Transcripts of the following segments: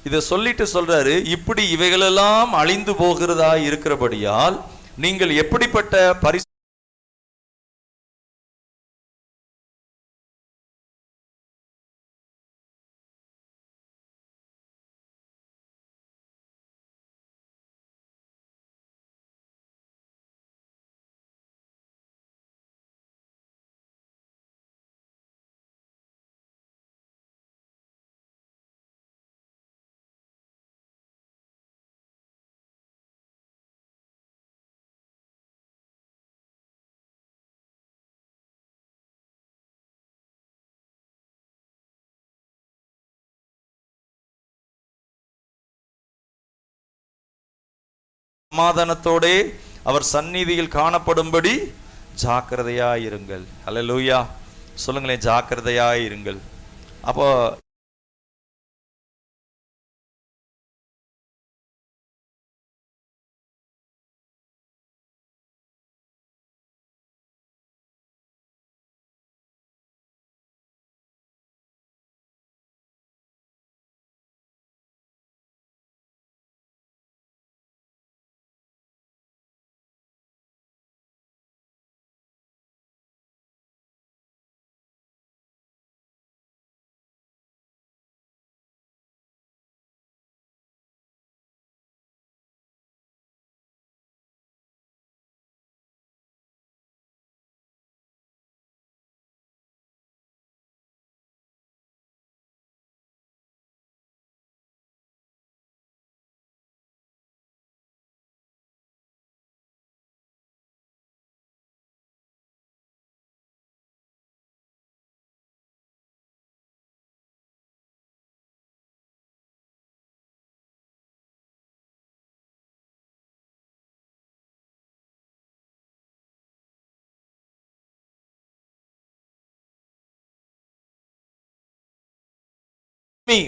இதை சொல்லிட்டு சொல்றாரு, இப்படி இவைகளெல்லாம் அழிந்து போகிறதா இருக்கிறபடியால் நீங்கள் எப்படிப்பட்ட சமாதானத்தோடே அவர் சந்நிதியில் காணப்படும்படி ஜாக்கிரதையாயிருங்கள். அல்லேலூயா, சொல்லுங்களேன், ஜாக்கிரதையாயிருங்கள். அப்போ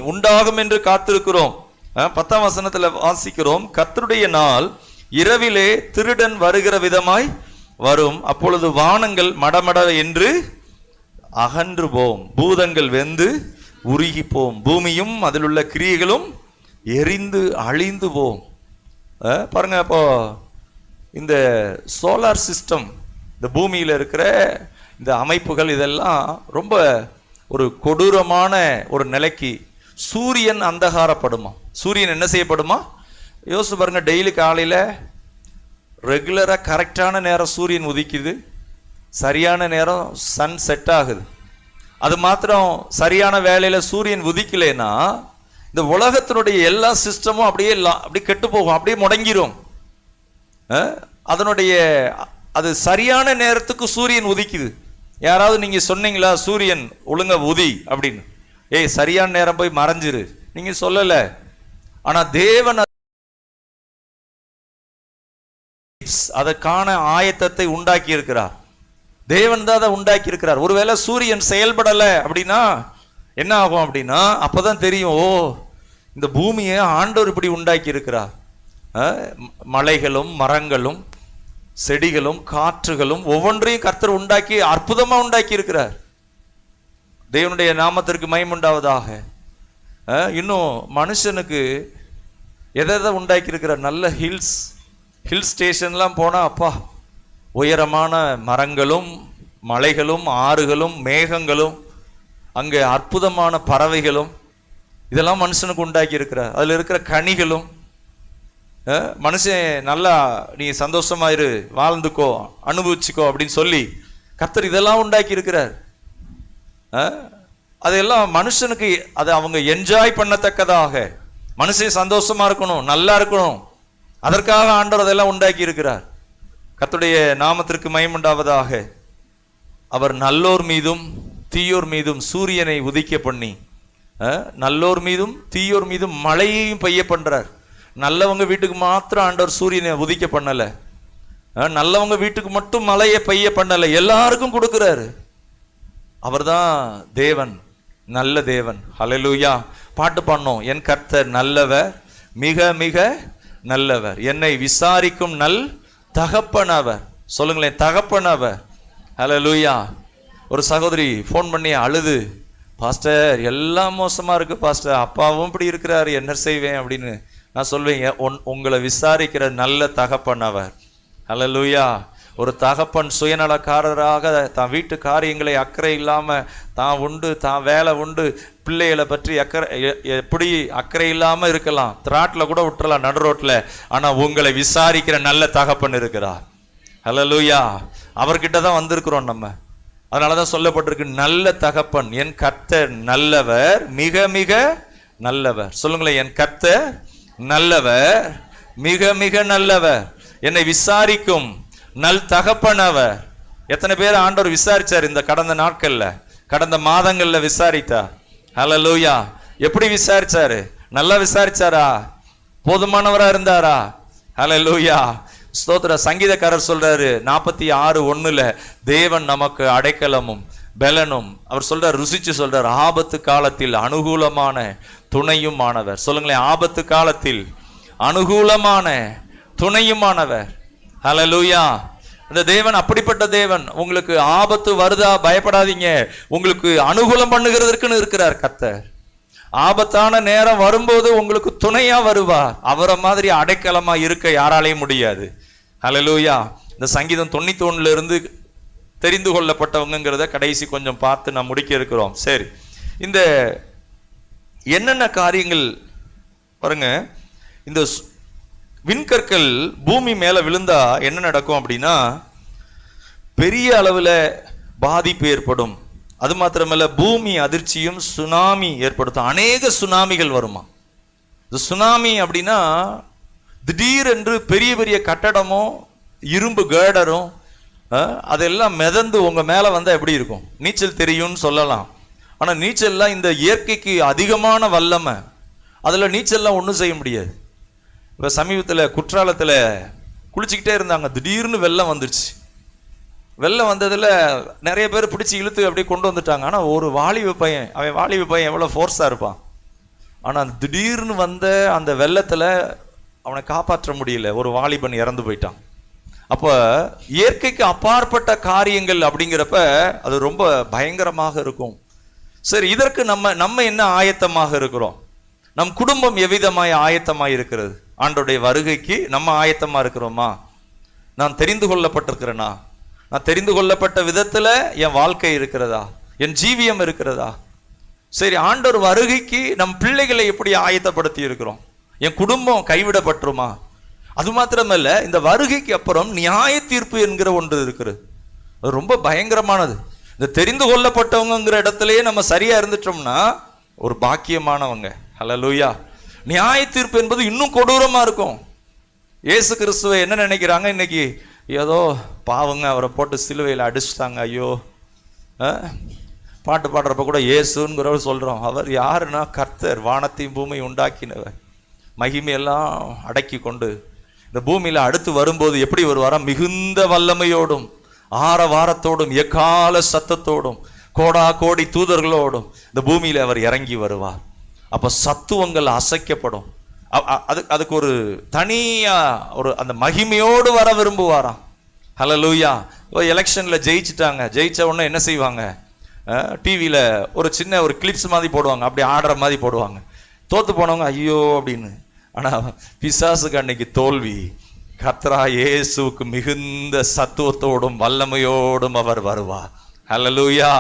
உண்டாகும் என்று காத்திருக்கிறோம். 10ஆம் வசனத்துல வாசிக்கிறோம், கர்த்தருடைய நாள் இரவிலே திருடன் வருகிற விதமாய் வரும், அப்பொழுது வானங்கள் மடமட என்று அகன்று போம், பூதங்கள் வெந்து உருகி போம், பூமியும் அதில் உள்ள கிரியைகளும் எரிந்து அழிந்து போம். பாருங்க, அப்போ இந்த சோலார் சிஸ்டம், இந்த பூமியில இருக்கிற இந்த அமைப்புகள் இதெல்லாம் ரொம்ப ஒரு கொடூரமான ஒரு நிலைக்கு, சூரியன் அந்தகாரப்படுமா, சூரியன் என்ன செய்யப்படுமா? யோசிச்சு பாருங்க, டெய்லி காலையில் ரெகுலராக கரெக்டான நேரம் சூரியன் உதிக்குது, சரியான நேரம் சன் செட் ஆகுது. அது மாத்திரம் சரியான வேலையில் சூரியன் உதிக்கலைன்னா இந்த உலகத்தினுடைய எல்லா சிஸ்டமும் அப்படியே கெட்டு போகும், அப்படியே முடங்கிரும். அது சரியான நேரத்துக்கு சூரியன் உதிக்குது. யாராவது நீங்க சொன்னீங்களா சூரியன் ஒழுங்க உதி அப்படின்னு? சரியான நேரம் போய் மறைஞ்சிரு, நீங்க சொல்லல. ஆனா தேவன் அதற்கான ஆயத்தத்தை உண்டாக்கி இருக்கிறார். தேவன் தான் அதை உண்டாக்கி இருக்கிறார். ஒருவேளை சூரியன் செயல்படல அப்படின்னா என்ன ஆகும் அப்படின்னா, அப்பதான் தெரியும், ஓ, இந்த பூமியை ஆண்டவர் இப்படி உண்டாக்கி இருக்கிறார். மலைகளும் மரங்களும் செடிகளும் காற்றுகளும் ஒவ்வொன்றையும் கர்த்தர் உண்டாக்கி அற்புதமா உண்டாக்கி இருக்கிறார். தேவனுடைய நாமத்திற்கு மகிமை உண்டாவதாக. இன்னும் மனுஷனுக்கு எதை உண்டாக்கி இருக்கிறார்? நல்ல ஹில் ஸ்டேஷன்லாம் போனா அப்பா, உயரமான மரங்களும் மலைகளும் ஆறுகளும் மேகங்களும், அங்கே அற்புதமான பறவைகளும், இதெல்லாம் மனுஷனுக்கு உண்டாக்கி இருக்கிறார். அதுல இருக்கிற கனிகளும், மனுஷன் நல்லா நீ சந்தோஷமா இரு, வாழ்ந்துக்கோ, அனுபவிச்சுக்கோ அப்படின்னு சொல்லி கர்த்தர் இதெல்லாம் உண்டாக்கி இருக்கிறார். அதெல்லாம் மனுஷனுக்கு அதை அவங்க என்ஜாய் பண்ணத்தக்கதாக, மனுஷன் சந்தோஷமா இருக்கணும், நல்லா இருக்கணும், அதற்காக ஆண்டவர் அதெல்லாம் உண்டாக்கி இருக்கிறார். கர்த்தருடைய நாமத்திற்கு மகிமை உண்டாவதாக. அவர் நல்லோர் மீதும் தீயோர் மீதும் சூரியனை உதிக்க பண்ணி, நல்லோர் மீதும் தீயோர் மீதும் மழையையும் பெய்ய பண்றார். நல்லவங்க வீட்டுக்கு மாத்திரம் ஆண்டவர் சூரியனை உதிக்க பண்ணல, நல்லவங்க வீட்டுக்கு மட்டும் மழையை பெய்ய பண்ணல, எல்லாருக்கும் கொடுக்கிறாரு. அவர்தான் தேவன், நல்ல தேவன். ஹல்லேலூயா. பாட்டு பாடணும், என் கர்த்தர் நல்லவர், மிக மிக நல்லவர், என்னை விசாரிக்கும் நல் தகப்பனவர். சொல்லுங்களேன், தகப்பனவர். ஹல்லேலூயா. ஒரு சகோதரி ஃபோன் பண்ணி அழுது பாஸ்டர் எல்லாம் மோசமா இருக்கு பாஸ்டர், அப்பாவும் இப்படி இருக்கிறாரு, என்ன செய்வேன் அப்படின்னு நான் சொல்வேன், உங்களை விசாரிக்கிற நல்ல தகப்பன் அவர். ஹல்லேலூயா. ஒரு தகப்பன் சுயநலக்காரராக தான் வீட்டு காரியங்களை அக்கறை இல்லாம தான் உண்டு, தான் வேலை உண்டு, பிள்ளைகளை பற்றி எப்படி அக்கறை இல்லாம இருக்கலாம், திராட்டில் கூட விட்டுறலாம் நடு ரோட்ல. ஆனா உங்களை விசாரிக்கிற நல்ல தகப்பன் இருக்கிறார். ஹல்லேலூயா. அவர்கிட்ட தான் வந்திருக்கிறோம் நம்ம. அதனாலதான் சொல்லப்பட்டிருக்கு, நல்ல தகப்பன், என் கர்த்தர் நல்லவர், மிக மிக நல்லவர். சொல்லுங்களேன், என் கர்த்தர் நல்லவர், மிக மிக நல்லவர், என்னை விசாரிக்கும் நல் தகப்பன் அவர். எத்தனை பேர் ஆண்டவர் விசாரிச்சார் இந்த கடந்த நாட்கள்ல, கடந்த மாதங்கள்ல விசாரித்தார்? ஹல்லேலூயா. எப்படி விசாரிச்சாரு? நல்லா விசாரிச்சாரா? போதுமானவரா இருந்தாரா? ஹல்லேலூயா. ஸ்தோத்திர. சங்கீதக்காரர் சொல்றாரு 46:1 தேவன் நமக்கு அடைக்கலமும் பலனும், அவர் சொல்றார், ருசிச்சு சொல்றார், ஆபத்து காலத்தில் அனுகூலமான துணையும் ஆனவர். சொல்லுங்களேன், ஆபத்து காலத்தில் அனுகூலமான துணையுமானவர். ஹல்லேலூயா. இந்த தேவன் அப்படிப்பட்ட தேவன். உங்களுக்கு ஆபத்து வருதா, பயப்படாதீங்க, உங்களுக்கு அனுகூலம் பண்ணுகிறதுக்குன்னு இருக்கிறார் கர்த்தர். ஆபத்தான நேரம் வரும்போது உங்களுக்கு துணையா வருவார். அவரை மாதிரி அடைக்கலமா இருக்க யாராலையும் முடியாது. ஹல்லேலூயா. இந்த சங்கீதம் 91 இருந்து தெரிந்து கொள்ளப்பட்டவங்கிறத கடைசி கொஞ்சம் பார்த்து நான் முடிக்க இருக்கிறோம். சரி, இந்த என்னென்ன காரியங்கள் பாருங்க. இந்த விண்கற்கள் பூமி மேல விழுந்தா என்ன நடக்கும் அப்படின்னா, பெரிய அளவுல பாதிப்பு ஏற்படும். அது மாத்திரமல்ல, பூமி அதிர்ச்சியும் சுனாமி ஏற்படுத்தும். அநேக சுனாமிகள் வருமா. இந்த சுனாமி அப்படின்னா திடீரென்று பெரிய பெரிய கட்டடமும் இரும்பு கேடரும் அதெல்லாம் மிதந்து உங்க மேல வந்தா எப்படி இருக்கும்? நீச்சல் தெரியும்னு சொல்லலாம், ஆனா நீச்சல்லாம் இந்த இயற்கைக்கு அதிகமான வல்லமை, அதுல நீச்சல்லாம் ஒன்றும் செய்ய முடியாது. இப்போ சமீபத்தில் குற்றாலத்தில் குளிச்சுக்கிட்டே இருந்தாங்க, திடீர்னு வெள்ளம் வந்துடுச்சு. வெள்ளம் வந்ததில் நிறைய பேர் பிடிச்சி இழுத்து அப்படியே கொண்டு வந்துட்டாங்க. ஆனால் ஒரு வாலிப பையன், அவன் வாலிப பையன் எவ்வளோ ஃபோர்ஸாக இருப்பான், ஆனால் திடீர்னு வந்த அந்த வெள்ளத்தில் அவனை காப்பாற்ற முடியல, ஒரு வாலிபன் இறந்து போயிட்டான். அப்போ இயற்கைக்கு அப்பாற்பட்ட காரியங்கள் அப்படிங்கிறப்ப அது ரொம்ப பயங்கரமாக இருக்கும். சரி, இதற்கு நம்ம என்ன ஆயத்தமாக இருக்கிறோம்? நம் குடும்பம் எவ்விதமாய் ஆயத்தமாய் இருக்கிறது? ஆண்டோடைய வருகைக்கு நம்ம ஆயத்தமா இருக்கிறோமா? நான் தெரிந்து கொள்ளப்பட்டிருக்கிறேனா? நான் தெரிந்து கொள்ளப்பட்ட விதத்துல என் வாழ்க்கை இருக்கிறதா? என் ஜீவியம் இருக்கிறதா? சரி, ஆண்டவர் வருகைக்கு நம் பிள்ளைகளை எப்படி ஆயத்தப்படுத்தி இருக்கிறோம்? என் குடும்பம் கைவிடப்பட்டுருமா? அது மாத்திரமல்ல, இந்த வருகைக்கு அப்புறம் நியாய தீர்ப்பு என்கிற ஒன்று இருக்கிறது. அது ரொம்ப பயங்கரமானது. இந்த தெரிந்து கொள்ளப்பட்டவங்கிற இடத்துலயே நம்ம சரியா இருந்துட்டோம்னா ஒரு பாக்கியமானவங்க. ஹல்லேலூயா. நியாய தீர்ப்பு என்பது இன்னும் கொடூரமா இருக்கும். இயேசு கிறிஸ்துவை என்ன நினைக்கிறாங்க இன்னைக்கு? ஏதோ பாவங்க, அவரை போட்டு சிலுவையில் அடிச்சுட்டாங்க, ஐயோ. பாட்டு பாடுறப்ப கூட இயேசுங்கிறவர் சொல்றோம். அவர் யாருன்னா கர்த்தர், வானத்தையும் பூமியை உண்டாக்கினவர், மகிமையெல்லாம் அடக்கி கொண்டு இந்த பூமியில அடுத்து வரும்போது எப்படி வருவாரா? மிகுந்த வல்லமையோடும் ஆரவாரத்தோடும் எக்கால சத்தத்தோடும் கோடா கோடி தூதர்களோடும் இந்த பூமியில அவர் இறங்கி வருவார். அப்ப சத்துவங்கள் அசைக்கப்படும். அதுக்கு ஒரு தனியா ஒரு அந்த மகிமையோடு வர விரும்புவாராம். ஹல்லேலூயா. எலெக்ஷன்ல ஜெயிச்சுட்டாங்க, ஜெயிச்ச உடனே என்ன செய்வாங்க? டிவியில ஒரு சின்ன ஒரு கிளிப்ஸ் மாதிரி போடுவாங்க, அப்படி ஆடுற மாதிரி போடுவாங்க. தோத்து போனவங்க ஐயோ அப்படின்னு. ஆனா பிசாசுக்கு அன்னைக்கு தோல்வி. கர்த்தரா இயேசுவுக்கு மிகுந்த சத்துவத்தோடும் வல்லமையோடும் அவர் வருவார். ஹல்லேலூயா.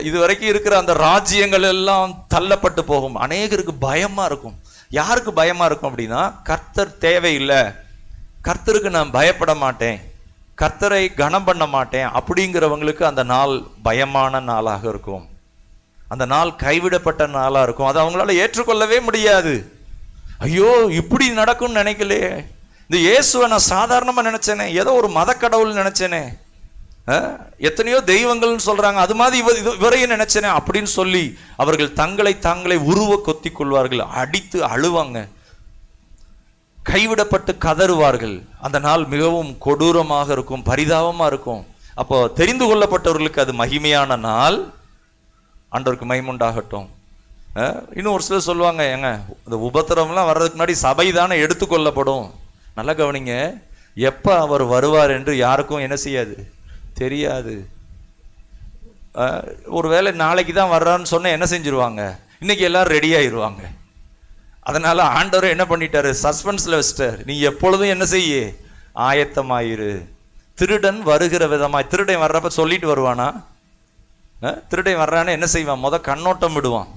இதுவரைக்கும் இருக்கிற அந்த ராஜ்யங்கள் எல்லாம் தள்ளப்பட்டு போகும். அநேகருக்கு பயமா இருக்கும். யாருக்கு பயமா இருக்கும் அப்படின்னா, கர்த்தர் தேவையில்லை, கர்த்தருக்கு நான் பயப்பட மாட்டேன், கர்த்தரை கனம் பண்ண மாட்டேன் அப்படிங்கிறவங்களுக்கு அந்த நாள் பயமான நாளாக இருக்கும். அந்த நாள் கைவிடப்பட்ட நாளா இருக்கும். அதை அவங்களால ஏற்றுக்கொள்ளவே முடியாது. ஐயோ, இப்படி நடக்கும்னு நினைக்கலையே, இந்த இயேசுவை நான் சாதாரணமா நினைச்சேனே, ஏதோ ஒரு மத கடவுள் நினைச்சேனே, எத்தனையோ தெய்வங்கள்னு சொல்றாங்க, அது மாதிரி இவரையும் நினைச்சேனே அப்படின்னு சொல்லி அவர்கள் தாங்களை உருவ கொத்தி கொள்வார்கள், அடித்து அழுவாங்க, கைவிடப்பட்டு கதறுவார்கள். அந்த நாள் மிகவும் கொடூரமாக இருக்கும், பரிதாபமா இருக்கும். அப்போ தெரிந்து கொள்ளப்பட்டவர்களுக்கு அது மகிமையான நாள். ஆண்டவருக்கு மகிமுண்டாகட்டும். இன்னும் ஒரு சிலர் சொல்லுவாங்க, ஏங்க இந்த உபத்திரம்லாம் வர்றதுக்கு முன்னாடி சபை தானே எடுத்துக்கொள்ளப்படும். நல்லா கவனிங்க, எப்ப அவர் வருவார் என்று யாருக்கும் என்ன செய்யாது, தெரியாது. ஒருவேளை நாளைக்கு தான் வர்றான்னு சொன்ன என்ன செஞ்சிருவாங்க, இன்னைக்கு எல்லாரும் ரெடி ஆயிடுவாங்க. அதனால ஆண்டவர் என்ன பண்ணிட்டாரு, சஸ்பென்ஸ்ல வச்சிட்டார். நீ எப்பொழுதும் என்ன செய்ய, ஆயத்தமாயிரு. திருடன் வருகிற விதமாய். திருடன் வர்றப்ப சொல்லிட்டு வருவானா? திருடன் வர்றான்னு என்ன செய்வான், முத கண்ணோட்டம் விடுவான்.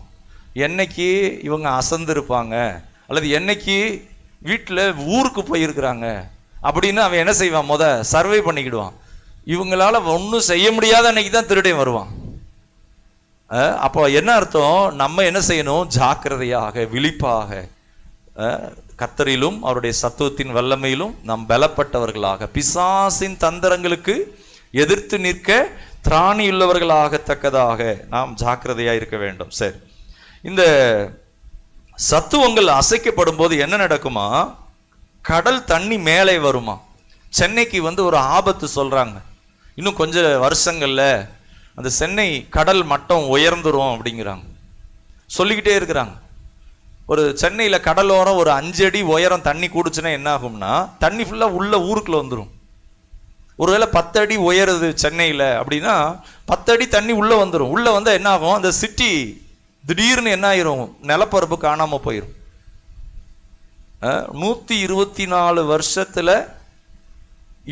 என்னைக்கு இவங்க அசந்திருப்பாங்க அல்லது என்னைக்கு வீட்டில் ஊருக்கு போயிருக்கிறாங்க அப்படின்னு அவன் என்ன செய்வான், முத சர்வே பண்ணிக்கிடுவான். இவங்களால ஒன்றும் செய்ய முடியாத அன்னைக்கு தான் திருடன் வருவான். அப்போ என்ன அர்த்தம், நம்ம என்ன செய்யணும், ஜாக்கிரதையாக விழிப்பாக கர்த்தரிலும் அவருடைய சத்துவத்தின் வல்லமையிலும் நாம் பலப்பட்டவர்களாக பிசாசின் தந்திரங்களுக்கு எதிர்த்து நிற்க திராணியுள்ளவர்களாகத்தக்கதாக நாம் ஜாக்கிரதையாக இருக்க வேண்டும். சரி, இந்த சத்துவங்கள் அசைக்கப்படும் போது என்ன நடக்குமா, கடல் தண்ணி மேலே வருமா. சென்னைக்கு ஒரு ஆபத்து சொல்றாங்க, இன்னும் கொஞ்சம் வருஷங்கள்ல அந்த சென்னை கடல் மட்டம் உயர்ந்துரும் அப்படிங்கிறாங்க, சொல்லிக்கிட்டே இருக்கிறாங்க. ஒரு சென்னையில கடலோரம் ஒரு 5 அடி உயரம் தண்ணி கூடுச்சுன்னா என்ன ஆகும்னா, தண்ணி ஃபுல்லா உள்ள ஊருக்குள்ள வந்துடும். ஒருவேளை 10 அடி உயருது சென்னையில அப்படின்னா 10 அடி தண்ணி உள்ள வந்துடும். உள்ள வந்தா என்ன ஆகும், அந்த சிட்டி திடீர்னு என்ன ஆயிரும், நிலப்பரப்பு காணாம போயிடும். 124 வருஷத்துல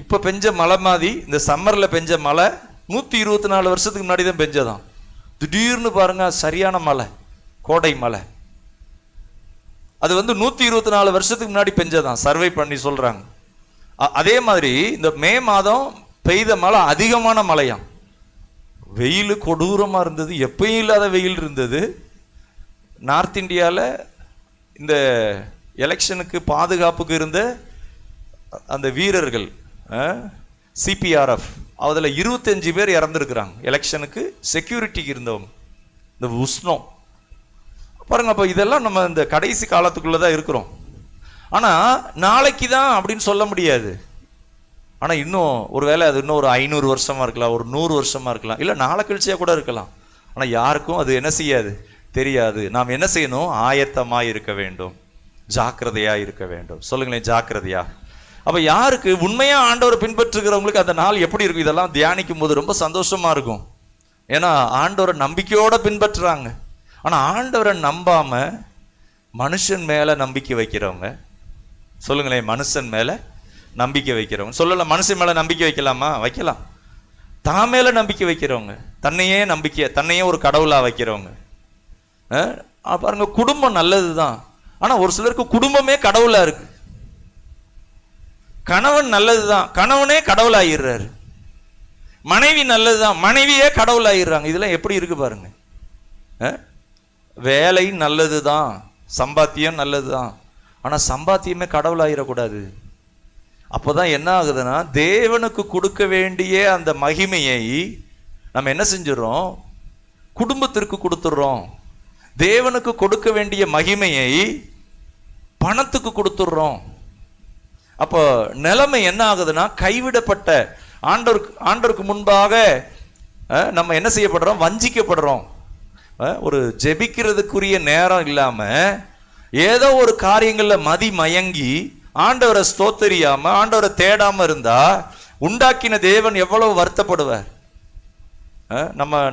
இப்ப பெஞ்ச மழை மாதிரி இந்த சம்மர்ல பெஞ்ச மழை 124 வருஷத்துக்கு முன்னாடி தான் பெஞ்சதான். திடீர்னு பாருங்க சரியான மழை, கோடை மழை. அது 124 வருஷத்துக்கு முன்னாடி பெஞ்சதான், சர்வே பண்ணி சொல்றாங்க. அதே மாதிரி இந்த மே மாதம் பெய்த மழை அதிகமான மழையாம். வெயில் கொடூரமா இருந்தது, எப்பயும் இல்லாத வெயில் இருந்தது. நார்த் இந்தியாவில் இந்த எலெக்ஷனுக்கு பாதுகாப்புக்கு இருந்த அந்த வீரர்கள் சிபிஆர்எஃப், அதில் 25 பேர் இறந்துருக்குறாங்க. எலெக்ஷனுக்கு செக்யூரிட்டிக்கு இருந்தவங்க. இந்த உஷ்ணம் பாருங்க. அப்போ இதெல்லாம் நம்ம இந்த கடைசி காலத்துக்குள்ளதான் இருக்கிறோம். ஆனா நாளைக்கு தான் அப்படின்னு சொல்ல முடியாது. ஆனா இன்னும் ஒருவேளை அது இன்னும் ஒரு 500 வருஷமா இருக்கலாம், ஒரு 100 வருஷமா இருக்கலாம், இல்ல நாளை கழிச்சியா கூட இருக்கலாம். ஆனா யாருக்கும் அது என்ன செய்யாது, தெரியாது. நாம் என்ன செய்யணும், ஆயத்தமா இருக்க வேண்டும், ஜாக்கிரதையா இருக்க வேண்டும். சொல்லுங்களேன், ஜாக்கிரதையா. அப்ப யாருக்கு உண்மையா ஆண்டவரை பின்பற்றுகிறவங்களுக்கு அந்த நாள் எப்படி இருக்கும், இதெல்லாம் தியானிக்கும் போது ரொம்ப சந்தோஷமா இருக்கும். ஏன்னா ஆண்டவரை நம்பிக்கையோட பின்பற்றுறாங்க. ஆனா ஆண்டவரை நம்பாம மனுஷன் மேல நம்பிக்கை வைக்கிறவங்க, சொல்லுங்களேன், மனுஷன் மேல நம்பிக்கை வைக்கிறவங்க. சொல்லலாம், மனுஷன் மேல நம்பிக்கை வைக்கலாமா, வைக்கலாம். தான் மேல நம்பிக்கை வைக்கிறவங்க, தன்னையே ஒரு கடவுளா வைக்கிறவங்க. பாருங்க, குடும்பம் நல்லதுதான். ஆனா ஒரு சிலருக்கு குடும்பமே கடவுளா இருக்கு. கணவன் நல்லதுதான், கணவனே கடவுளாயிடுறாரு. மனைவி நல்லதுதான், மனைவியே கடவுளாயிடுறாங்க. இதெல்லாம் எப்படி இருக்கு பாருங்க. வேலை நல்லதுதான், சம்பாத்தியம் நல்லதுதான், ஆனா சம்பாத்தியமே கடவுளாயிடக்கூடாது. அப்போதான் என்ன ஆகுதுன்னா, தேவனுக்கு கொடுக்க வேண்டிய அந்த மகிமையை நம்ம என்ன செஞ்சிடறோம், குடும்பத்திற்கு கொடுத்துடுறோம். தேவனுக்கு கொடுக்க வேண்டிய மகிமையை பணத்துக்கு கொடுத்துடுறோம். அப்போ நிலைமை என்ன ஆகுதுன்னா, கைவிடப்பட்ட ஆண்டவருக்கு முன்பாக நம்ம என்ன செய்யப்படுறோம், வஞ்சிக்கப்படுறோம். ஒரு ஜெபிக்கிறதுக்குரிய நேரம் இல்லாம ஏதோ ஒரு காரியங்கள்ல மதி மயங்கி ஆண்டவரை ஸ்தோத்தரியாம ஆண்டவரை தேடாம இருந்தா உண்டாக்கின தேவன் எவ்வளவு வருத்தப்படுவார்.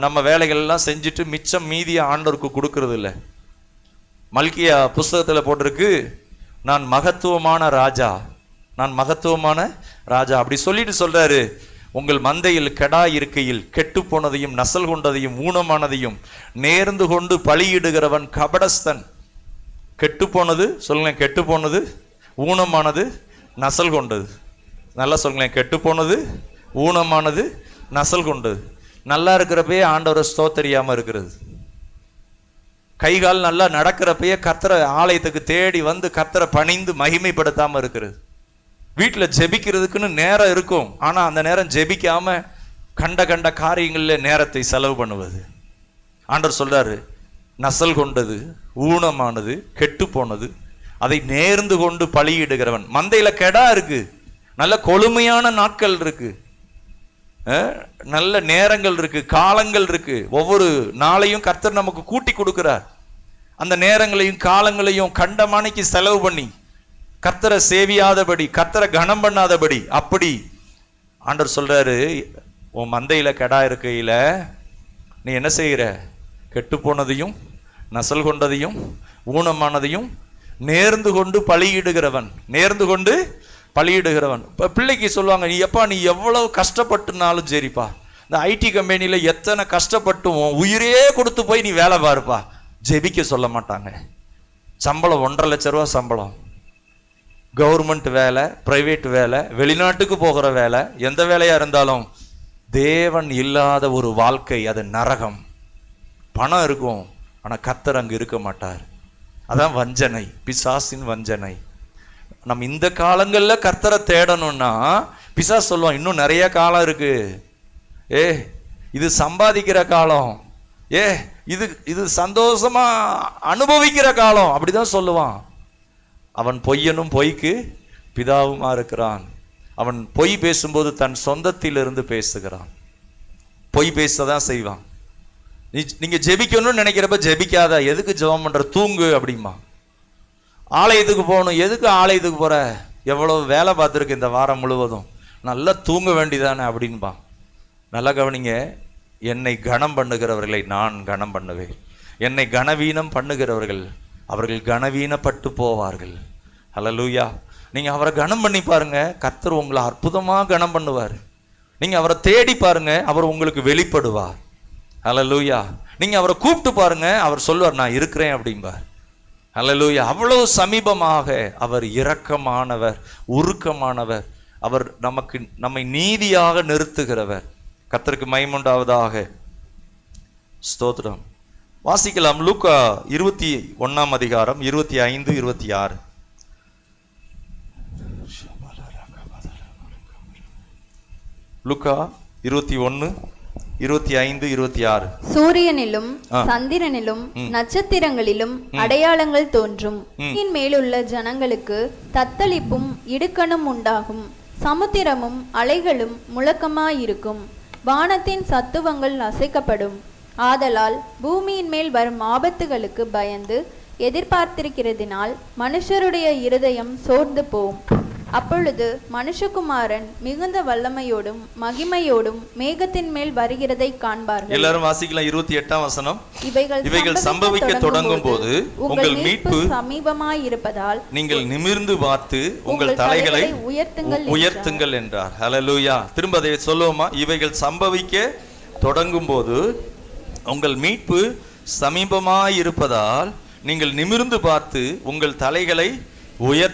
நம்ம வேலைகள் எல்லாம் செஞ்சுட்டு மிச்சம் மீதிய ஆண்டவருக்கு கொடுக்கறது இல்லை. மல்கியா புஸ்தகத்துல போட்டிருக்கு, நான் மகத்துவமான ராஜா, நான் மகத்துவமான ராஜா அப்படி சொல்லிட்டு சொல்றாரு. உங்கள் மந்தையில் கெடா இருக்கையில் கெட்டு போனதையும் நசல் கொண்டதையும் ஊனமானதையும் நேர்ந்து கொண்டு பலியிடுகிறவன் கபடஸ்தன். கெட்டு போனது சொல்லுங்களேன், கெட்டு போனது, ஊனமானது, நசல் கொண்டது. நல்லா சொல்லுங்களேன், கெட்டு போனது, ஊனமானது, நசல் கொண்டது. நல்லா இருக்கிறப்பயே ஆண்டவரை ஸ்தோத்தரியாம இருக்கிறது. கைகால் நல்லா நடக்கிறப்பயே கர்த்தரை ஆலயத்துக்கு தேடி வந்து கர்த்தரை பணிந்து மகிமைப்படுத்தாம இருக்கிறது. வீட்டில் ஜெபிக்கிறதுக்குன்னு நேரம் இருக்கும், ஆனா அந்த நேரம் ஜெபிக்காம கண்ட காரியங்கள்ல நேரத்தை செலவு பண்ணுவது. ஆண்டவர் சொல்றாரு, நசல் கொண்டது, ஊனமானது, கெட்டு போனது, அதை நேர்ந்து கொண்டு பலியிடுகிறவன். மந்தையில கெடா இருக்கு, நல்ல கொழுமையான நாட்கள் இருக்கு, நல்ல நேரங்கள் இருக்கு, காலங்கள் இருக்கு. ஒவ்வொரு நாளையும் கர்த்தர் நமக்கு கூட்டி கொடுக்கிறார். அந்த நேரங்களையும் காலங்களையும் கண்டமானைக்கு செலவு பண்ணி கர்த்தரை சேவியாதபடி, கர்த்தரை கனம் பண்ணாதபடி, அப்படி ஆண்டவர் சொல்றாரு, உன் மந்தையில கெடா இருக்கையில நீ என்ன செய்கிற? கெட்டு போனதையும் நசல் கொண்டதையும் ஊனமானதையும் நேர்ந்து கொண்டு பலியிடுகிறவன். நேர்ந்து கொண்டு பலியிடுகிறவன். இப்போ பிள்ளைக்கு சொல்லுவாங்க, நீ எப்பா நீ எவ்வளவு கஷ்டப்பட்டுனாலும் சரிப்பா, இந்த ஐடி கம்பெனியில் எத்தனை கஷ்டப்பட்டும் உயிரே கொடுத்து போய் நீ வேலை பாருப்பா. ஜெபிக்க சொல்ல மாட்டாங்க. சம்பளம் 1.5 லட்ச ரூபா சம்பளம், கவர்மெண்ட் வேலை, பிரைவேட் வேலை, வெளிநாட்டுக்கு போகிற வேலை, எந்த வேலையா இருந்தாலும் தேவன் இல்லாத ஒரு வாழ்க்கை அது நரகம். பணம் இருக்கும், ஆனால் கர்த்தர் அங்கு இருக்க மாட்டார். அதான் வஞ்சனை, பிசாசின் வஞ்சனை. நம்ம இந்த காலங்களில் கர்த்தரை தேடணும்னா பிசாசு சொல்லுவான், இன்னும் நிறைய காலம் இருக்கு, இது சம்பாதிக்கிற காலம், இது சந்தோஷமா அனுபவிக்கிற காலம், அப்படிதான் சொல்லுவான். அவன் பொய்யனும் பொய்க்கு பிதாவுமா இருக்கிறான். அவன் பொய் பேசும்போது தன் சொந்தத்திலிருந்து பேசுகிறான். பொய் பேசதான் செய்வான். நீங்க ஜெபிக்கணும்னு நினைக்கிறப்ப ஜெபிக்காத, எதுக்கு ஜெபம் பண்ற, தூங்கு அப்படிமா. ஆலயத்துக்கு போகணும், எதுக்கு ஆலயத்துக்கு போற, எவ்வளவு வேலை பார்த்துருக்கு இந்த வாரம் முழுவதும், நல்லா தூங்க வேண்டிதானே அப்படின்பா. நல்லா கவனிங்க, என்னை கனம் பண்ணுகிறவர்களை நான் கனம் பண்ணுவேன். என்னை கனவீனம் பண்ணுகிறவர்கள் அவர்கள் கனவீனப்பட்டு போவார்கள். ஹல்லேலூயா. நீங்க அவரை கனம் பண்ணி பாருங்க, கர்த்தர் உங்களை அற்புதமா கனம் பண்ணுவார். நீங்க அவரை தேடி பாருங்க, அவர் உங்களுக்கு வெளிப்படுவார். ஹல்லேலூயா. நீங்க அவரை கூப்பிட்டு பாருங்க, அவர் சொல்வார் நான் இருக்கிறேன் அப்படிம்பார். ஹல்லேலூயா. அவ்வளவு சமீபமாக அவர் இரக்கமானவர், உருக்கமானவர். அவர் நம்மை நீதியாக நிறுத்துகிறவர். கர்த்தருக்கு மகிமை உண்டாவதாக. ஸ்தோத்திரம். வாசிக்கலாம். லூக்கா 21 அதிகாரம் 25, 26. லூக்கா 21, 25, 26. சூரியனிலும் சந்திரனிலும் நட்சத்திரங்களிலும் அடையாளங்கள் தோன்றும். மேலுள்ள ஜனங்களுக்கு தத்தளிப்பும் இடுக்கணும் உண்டாகும். சமுத்திரமும் அலைகளும் முழக்கமாயிருக்கும். வானத்தின் சத்துவங்கள் அசைக்கப்படும். ஆதலால் பூமியின் மேல் வரும் ஆபத்துகளுக்கு பயந்து எதிர்பார்த்திருக்கிறதினால் மனுஷருடைய இருதயம் சோர்ந்து போம். அப்பொழுது மனுஷகுமாரன் மிகுந்த வல்லமையோடும் மகிமையோடும் மேகத்தின் மேல் வருகிறதை காண்பார்கள். எல்லாரும் வாசிக்கலாம். 28ஆம் வசனம். இவைகள் சம்பவிக்க தொடங்கும் போது உங்கள் மீட்பு சமீபமாயிருப்பதால் நீங்கள் நிமிர்ந்து பார்த்து உங்கள் தலைகளை உயர்த்துங்கள் என்றார். ஹல்லேலூயா. திரும்ப அதை சொல்லுவோமா? இவைகள் சம்பவிக்க தொடங்கும் போது உங்கள் மீட்பு சமீபமாயிருப்பதால் நீங்கள் நிமிர்ந்து பார்த்து உங்கள் தலைகளை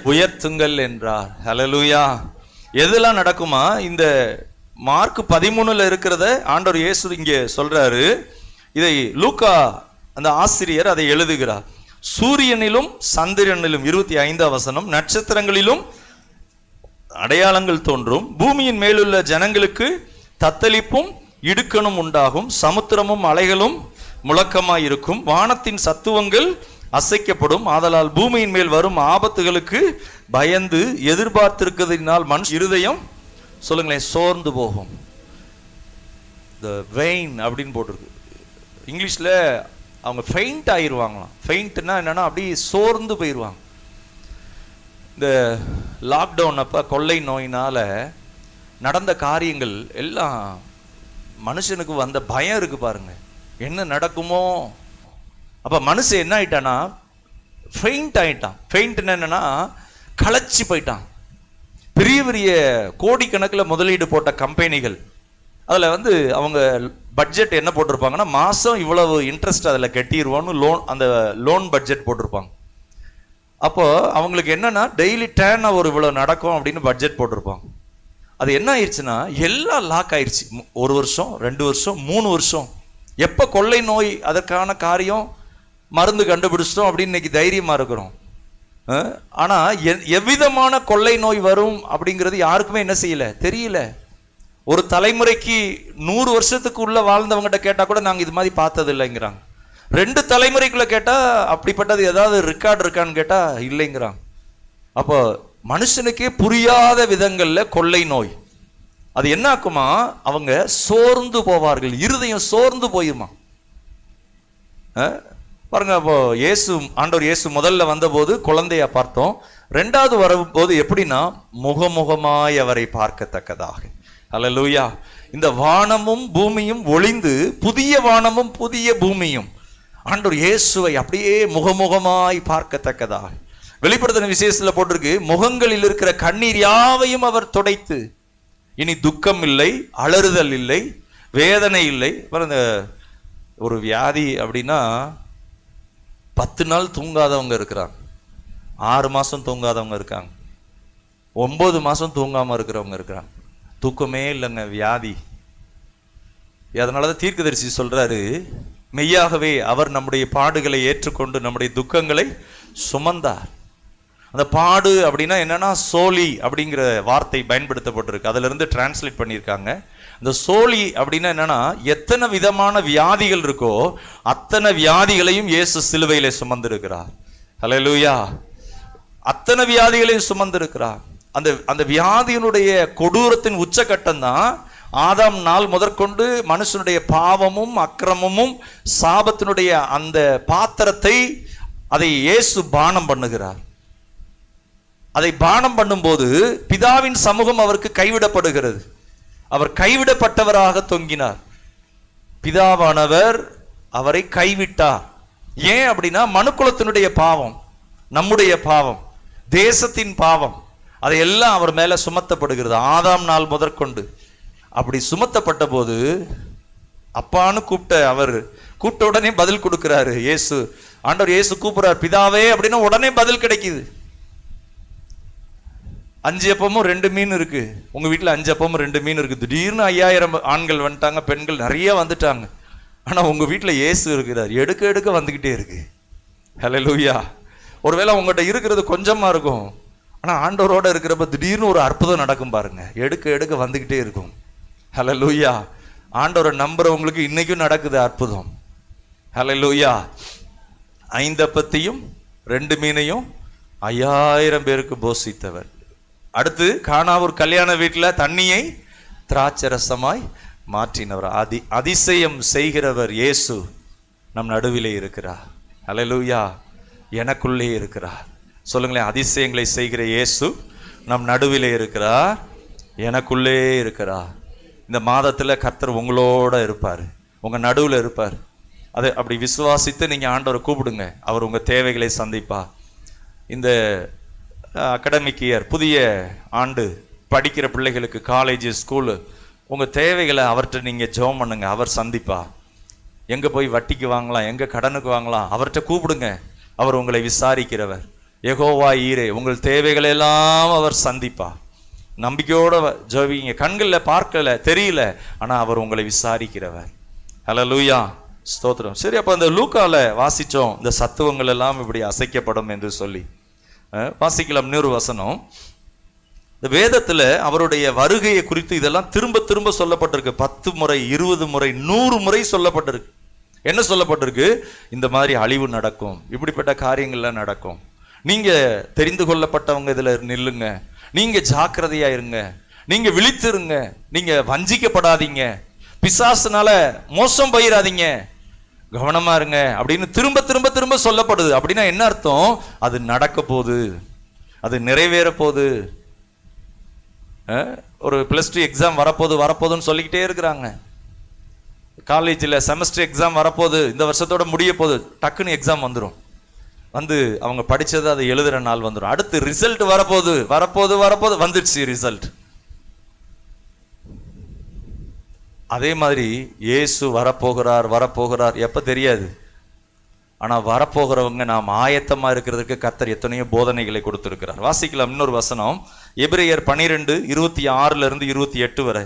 உயர்த்துங்கள் என்றார். ஹல்லேலூயா. எதெல்லாம் நடக்குமா? இந்த மார்க் 13 இருக்கிறத ஆண்டவர் இயேசு இங்கே சொல்றாரு. இதை லூக்கா அந்த ஆசிரியர் அதை எழுதுகிறார். சூரியனிலும் சந்திரனிலும் 25ஆம் வசனம், நட்சத்திரங்களிலும் அடையாளங்கள் தோன்றும். பூமியின் மேலுள்ள ஜனங்களுக்கு தத்தளிப்பும் இடுக்கணும் உண்டாகும். சமுத்திரமும் அலைகளும் முழக்கமாயிருக்கும். வானத்தின் சத்துவங்கள் அசைக்கப்படும். ஆதலால் பூமியின் மேல் வரும் ஆபத்துகளுக்கு பயந்து எதிர்பார்த்திருக்கிறதினால் மனுஷ இருதயம் சொல்லுங்களேன் சோர்ந்து போகும். த வெயின் அப்படின்னு போட்டிருக்கு. இங்கிலீஷ்ல அவங்க ஃபெயிண்ட் ஆயிடுவாங்களாம். ஃபெயிண்ட்னா என்னன்னா அப்படி சோர்ந்து போயிடுவாங்க. இந்த லாக்டவுன் அப்ப கொள்ளை நோயினால நடந்த காரியங்கள் எல்லாம் மனுஷனுக்கு வந்த பயம் இருக்கு பாருங்க, என்ன நடக்குமோ. அப்ப மனுஷன் என்ன ஆயிட்டானா ஃபெயிண்ட் ஆயிட்டான். ஃபெயிண்ட் என்னன்னா களைச்சி போயிட்டான். பெரிய பெரிய கோடிக்கணக்கில் முதலீடு போட்ட கம்பெனிகள் அதில் அவங்க பட்ஜெட் என்ன போட்டிருப்பாங்கன்னா, மாதம் இவ்வளவு இன்ட்ரெஸ்ட் அதில் கட்டிடுவோன்னு அந்த லோன் பட்ஜெட் போட்டிருப்பாங்க. அப்போ அவங்களுக்கு என்னன்னா டெய்லி டேர்ன் ஓவர் இவ்வளவு நடக்கும் அப்படின்னு பட்ஜெட் போட்டிருப்பாங்க. அது என்ன ஆயிடுச்சுன்னா எல்லாம் லாக் ஆயிடுச்சு. 1 வருஷம் 2 வருஷம் 3 வருஷம். எப்போ கொள்ளை நோய் அதற்கான காரியம் மருந்து கண்டுபிடிச்சிட்டோம் அப்படின்னு இன்னைக்கு தைரியமா இருக்கிறோம். ஆனா எவ்விதமான கொள்ளை நோய் வரும் அப்படிங்கிறது யாருக்குமே என்ன செய்யல, தெரியல. ஒரு தலைமுறைக்கு 100 வருஷத்துக்கு உள்ள வாழ்ந்தவங்ககிட்ட கேட்டா கூட நாங்க இது மாதிரி பார்த்தது இல்லைங்கிறாங்க. 2 தலைமுறைக்குள்ள கேட்டா அப்படிப்பட்டது ஏதாவது ரெக்கார்டு இருக்கான்னு கேட்டா இல்லைங்கிறாங்க. அப்போ மனுஷனுக்கே புரியாத விதங்கள்ல கொள்ளை நோய் அது என்ன ஆக்குமா, அவங்க சோர்ந்து போவார்கள். இருதயம் சோர்ந்து போயிருமா. பாருங்க, அப்போ ஆண்டவர் இயேசு முதல்ல வந்தபோது குழந்தையா பார்த்தோம். 2வது வரும்போது எப்படின்னா முகமுகமாய் அவரை பார்க்கத்தக்கதாக. அல்லேலூயா. இந்த வானமும் பூமியும் ஒளிந்து புதிய வானமும் புதிய பூமியும் ஆண்டவர் இயேசுவை அப்படியே முகமுகமாய் பார்க்கத்தக்கதாக. வெளிப்படுத்தின விசேஷத்துல போட்டிருக்கு, முகங்களில் இருக்கிற கண்ணீர் யாவையும் அவர் துடைத்து, இனி துக்கம் இல்லை, அலறுதல் இல்லை, வேதனை இல்லை. இந்த ஒரு வியாதி அப்படின்னா 10 நாள் தூங்காதவங்க இருக்கிறாங்க, 6 மாசம் தூங்காதவங்க இருக்காங்க, 9 மாசம் தூங்காம இருக்கிறவங்க இருக்கிறாங்க. தூக்கமே இல்லைங்க, வியாதி. அதனாலதான் தீர்க்கதரிசி சொல்றாரு, மெய்யாகவே அவர் நம்முடைய பாடுகளை ஏற்றுக்கொண்டு நம்முடைய துக்கங்களை சுமந்தார். அந்த பாடு அப்படின்னா என்னன்னா சோலி அப்படிங்கிற வார்த்தை பயன்படுத்தப்பட்டிருக்கு, அதுல இருந்து டிரான்ஸ்லேட் பண்ணியிருக்காங்க. இந்த சோலி அப்படின்னா என்னன்னா எத்தனை விதமான வியாதிகள் இருக்கோ அத்தனை வியாதிகளையும் இயேசு சிலுவையிலே சுமந்திருக்கிறார். ஹல்லேலூயா. அத்தனை வியாதிகளையும் சுமந்திருக்கிறார். அந்த வியாதியினுடைய கொடூரத்தின் உச்சகட்டம் தான் ஆதாம் நாள் முதற்கொண்டு மனுஷனுடைய பாவமும் அக்கிரமமும் சாபத்தினுடைய அந்த பாத்திரத்தை அதை இயேசு பானம் பண்ணுகிறார். அதை பானம் பண்ணும்போது பிதாவின் சமூகம் அவருக்கு கைவிடப்படுகிறது. அவர் கைவிடப்பட்டவராக தொங்கினார். பிதாவானவர் அவரை கைவிட்டார். ஏன் அப்படின்னா மனுக்குலத்தினுடைய பாவம், நம்முடைய பாவம், தேசத்தின் பாவம், அதையெல்லாம் அவர் மேல சுமத்தப்படுகிறது ஆதாம் நாள் முதற்கொண்டு. அப்படி சுமத்தப்பட்ட போது அப்பான்னு அவர் கூப்பிட்ட உடனே பதில் கொடுக்கிறாரு இயேசு. ஆண்டவர் இயேசு கூப்பிடுறார், பிதாவே அப்படின்னா உடனே பதில் கிடைக்குது. 5 அப்பமும் 2 மீன் இருக்கு. உங்க வீட்டுல 5 அப்பமும் 2 மீன் இருக்கு. திடீர்னு 5000 ஆண்கள் வந்துட்டாங்க, பெண்கள் நிறைய வந்துட்டாங்க. ஆனா உங்க வீட்டுல இயேசு இருக்கிறார், எடுக்க எடுக்க வந்துகிட்டே இருக்கு. ஹல்லேலூயா. ஒருவேளை உங்ககிட்ட இருக்கிறது கொஞ்சமா இருக்கும், ஆனா ஆண்டவரோட இருக்கிறப்ப திடீர்னு ஒரு அற்புதம் நடக்கும் பாருங்க, எடுக்க எடுக்க வந்துகிட்டே இருக்கும். ஹல்லேலூயா. ஆண்டவரை நம்புறவங்களுக்கு இன்னைக்கும் நடக்குது அற்புதம். ஹல்லேலூயா. 5 அப்பத்தையும் 2 மீனையும் 5000 பேருக்கு போஷித்தவர். அடுத்து கானாவூர் கல்யாண வீட்டுல தண்ணியை திராட்சரசமாய் மாற்றினவர். அதிசயம் செய்கிறவர் இயேசு நம் நடுவிலே இருக்கிறார். ஹல்லேலூயா. எனக்குள்ளே இருக்கிறார். சொல்லுங்களேன், அதிசயங்களை செய்கிற இயேசு நம் நடுவிலே இருக்கிறார், எனக்குள்ளே இருக்கிறார். இந்த மாதத்துல கர்த்தர் உங்களோட இருப்பார், உங்க நடுவில் இருப்பார். அதை அப்படி விசுவாசித்து நீங்க ஆண்டவரை கூப்பிடுங்க, அவர் உங்க தேவைகளை சந்திப்பார். இந்த அகாடமிக் இயர், புதிய ஆண்டு படிக்கிற பிள்ளைகளுக்கு காலேஜ் ஸ்கூலு, உங்க தேவைகளை அவர்கிட்ட நீங்க ஜெபம் பண்ணுங்க, அவர் சந்திப்பா. எங்க போய் வட்டிக்கு வாங்கலாம், எங்க கடனுக்கு வாங்கலாம், அவர்கிட்ட கூப்பிடுங்க, அவர் உங்களை விசாரிக்கிறவர். யெகோவா ஈரே, உங்கள் தேவைகளை எல்லாம் அவர் சந்திப்பா. நம்பிக்கையோட ஜெபிங்க. கண்களில் பார்க்கல, தெரியல, ஆனா அவர் உங்களை விசாரிக்கிறவர். ஹல்லேலூயா, ஸ்தோத்திரம். சரி, அப்ப அந்த லூக்கால வாசிச்சோம், இந்த சத்துவங்கள் எல்லாம் இப்படி அசைக்கப்படும் என்று சொல்லி. வாசிக்கலாம் இன்னொரு வசனம். இந்த வேதத்துல அவருடைய வருகையை குறித்து இதெல்லாம் திரும்ப திரும்ப சொல்லப்பட்டிருக்கு. 10 முறை, 20 முறை, 100 முறை சொல்லப்பட்டிருக்கு. என்ன சொல்லப்பட்டிருக்கு? இந்த மாதிரி அழிவு நடக்கும், இப்படிப்பட்ட காரியங்கள்லாம் நடக்கும், நீங்க தெரிந்து கொள்ளப்பட்டவங்க இதுல நில்லுங்க, நீங்க ஜாக்கிரதையா இருங்க, நீங்க விழித்திருங்க, நீங்க வஞ்சிக்கப்படாதீங்க, பிசாசுனால மோசம் போயிடாதீங்க, கவனமா இருங்க அப்படின்னு திரும்ப திரும்ப திரும்ப சொல்லப்படுது. அப்படின்னா என்ன அர்த்தம்? அது நடக்க போகுது, அது நிறைவேற போகுது. ஒரு +2 எக்ஸாம் வரப்போகுதுன்னு சொல்லிக்கிட்டே இருக்கிறாங்க. காலேஜில் செமஸ்டர் எக்ஸாம் வரப்போகுது, இந்த வருஷத்தோட முடிய போகுது, டக்குன்னு எக்ஸாம் வந்துடும். வந்து அவங்க படிச்சதை அதை எழுதுற நாள் வந்துடும். அடுத்து ரிசல்ட் வரப்போகுது வந்துடுச்சு ரிசல்ட். அதே மாதிரி இயேசு வரப்போகிறார் எப்ப தெரியாது. ஆனா வரப்போகிறவங்க நாம் ஆயத்தமா இருக்கிறதுக்கு கர்த்தர் எத்தனையோ போதனைகளை கொடுத்திருக்கிறார். வாசிக்கலாம் இன்னொரு வசனம், எபிரேயர் 12:26 28 வரை.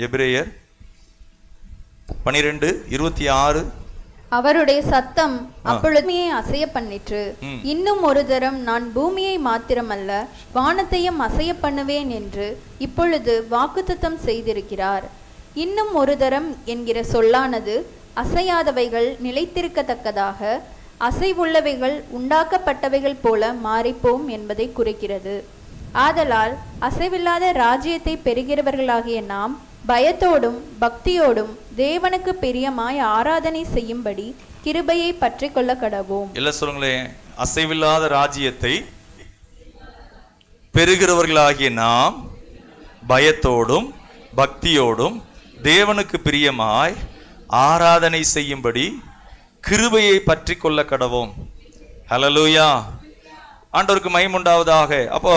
எபிரேயர் 12:26. அவருடைய சத்தம் அப்பொழுது அசைய பண்ணிற்று. இன்னும் ஒரு தரம் நான் பூமியை மாத்திரமல்ல வானத்தையும் அசைய பண்ணுவேன் என்று இப்பொழுது வாக்குத்தத்தம் செய்திருக்கிறார். இன்னும் ஒரு தரம் என்கிற சொல்லானது அசையாதவைகள் நிலைத்திருக்கத்தக்கதாக அசைவுள்ளவைகள் உண்டாக்கப்பட்டவைகள் போல மாறிப்போம் என்பதை குறிக்கிறது. ஆதலால் அசைவில்லாத ராஜ்யத்தை பெறுகிறவர்களாகிய நாம் பயத்தோடும் பக்தியோடும் தேவனுக்கு பிரியமாய் ஆராதனை செய்யும்படி கிருபையை பற்றி கொள்ள கடவோம். இல்ல சொல்லுங்களேன், அசைவில்லாத ராஜ்யத்தை பெறுகிறவர்களாகிய நாம் பயத்தோடும் பக்தியோடும் தேவனுக்கு பிரியமாய் ஆராதனை செய்யும்படி கிருபையை பற்றி கொள்ள கடவோம். ஹல்லேலூயா, ஆண்டவருக்கு மகிமை உண்டாவதாக. அப்போ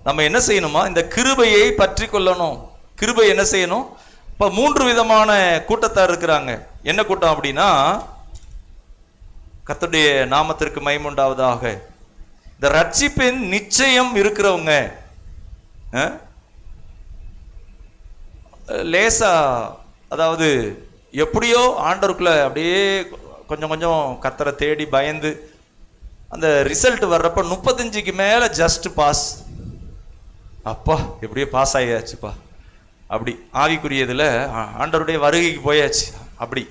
நம்ம என்ன செய்யணுமா? இந்த கிருபையை பற்றி கொள்ளணும். கிருபை என்ன செய்யணும்? இப்போ 3 விதமான கூட்டத்தார் இருக்கிறாங்க. என்ன கூட்டம் அப்படின்னா, கர்த்தருடைய நாமத்திற்கு மகிமை உண்டாவதாக, இந்த ரட்சிப்பின் நிச்சயம் இருக்கிறவங்க, லேசா, அதாவது எப்படியோ ஆண்டவருக்குள்ள அப்படியே கொஞ்சம் கொஞ்சம் கர்த்தரை தேடி பயந்து அந்த ரிசல்ட் வர்றப்ப 35க்கு மேல ஜஸ்ட் பாஸ், அப்பா எப்படியோ பாஸ் ஆகியாச்சுப்பா, அப்படி ஆவிக்குரியதுல ஆண்டவருடைய வருகைக்கு போயாச்சு. அப்படி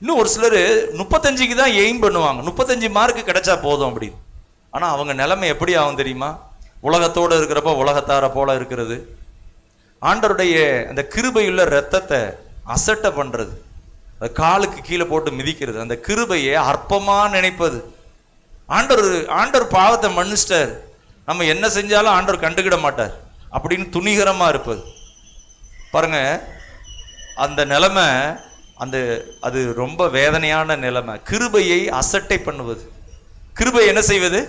இன்னும் ஒரு சிலர் 35க்கு தான் எய்ம் பண்ணுவாங்க, 35 மார்க்கு கிடைச்சா போதும் அப்படி. ஆனா அவங்க நிலைமை எப்படி ஆகும் தெரியுமா? உலகத்தோடு இருக்கிறப்ப உலகத்தார போல இருக்கிறது, ஆண்டவருடைய அந்த கிருபையுள்ள ரத்தத்தை அசட்டை பண்றது, காலுக்கு கீழே போட்டு மிதிக்கிறது, அந்த கிருபையை அற்பமா நினைப்பது. ஆண்டவர் பாவத்தை மன்னிச்சிட்டார், நம்ம என்ன செஞ்சாலும் ஆண்டவர் கண்டுக்கிட மாட்டார் அப்படின்னு துணிகரமா இருப்பது. பாருங்க, அந்த நிலைமை, அது ரொம்ப வேதனையான நிலைமை. கிருபையை அசட்டை பண்ணுவது. கிருபை என்ன செய்வது?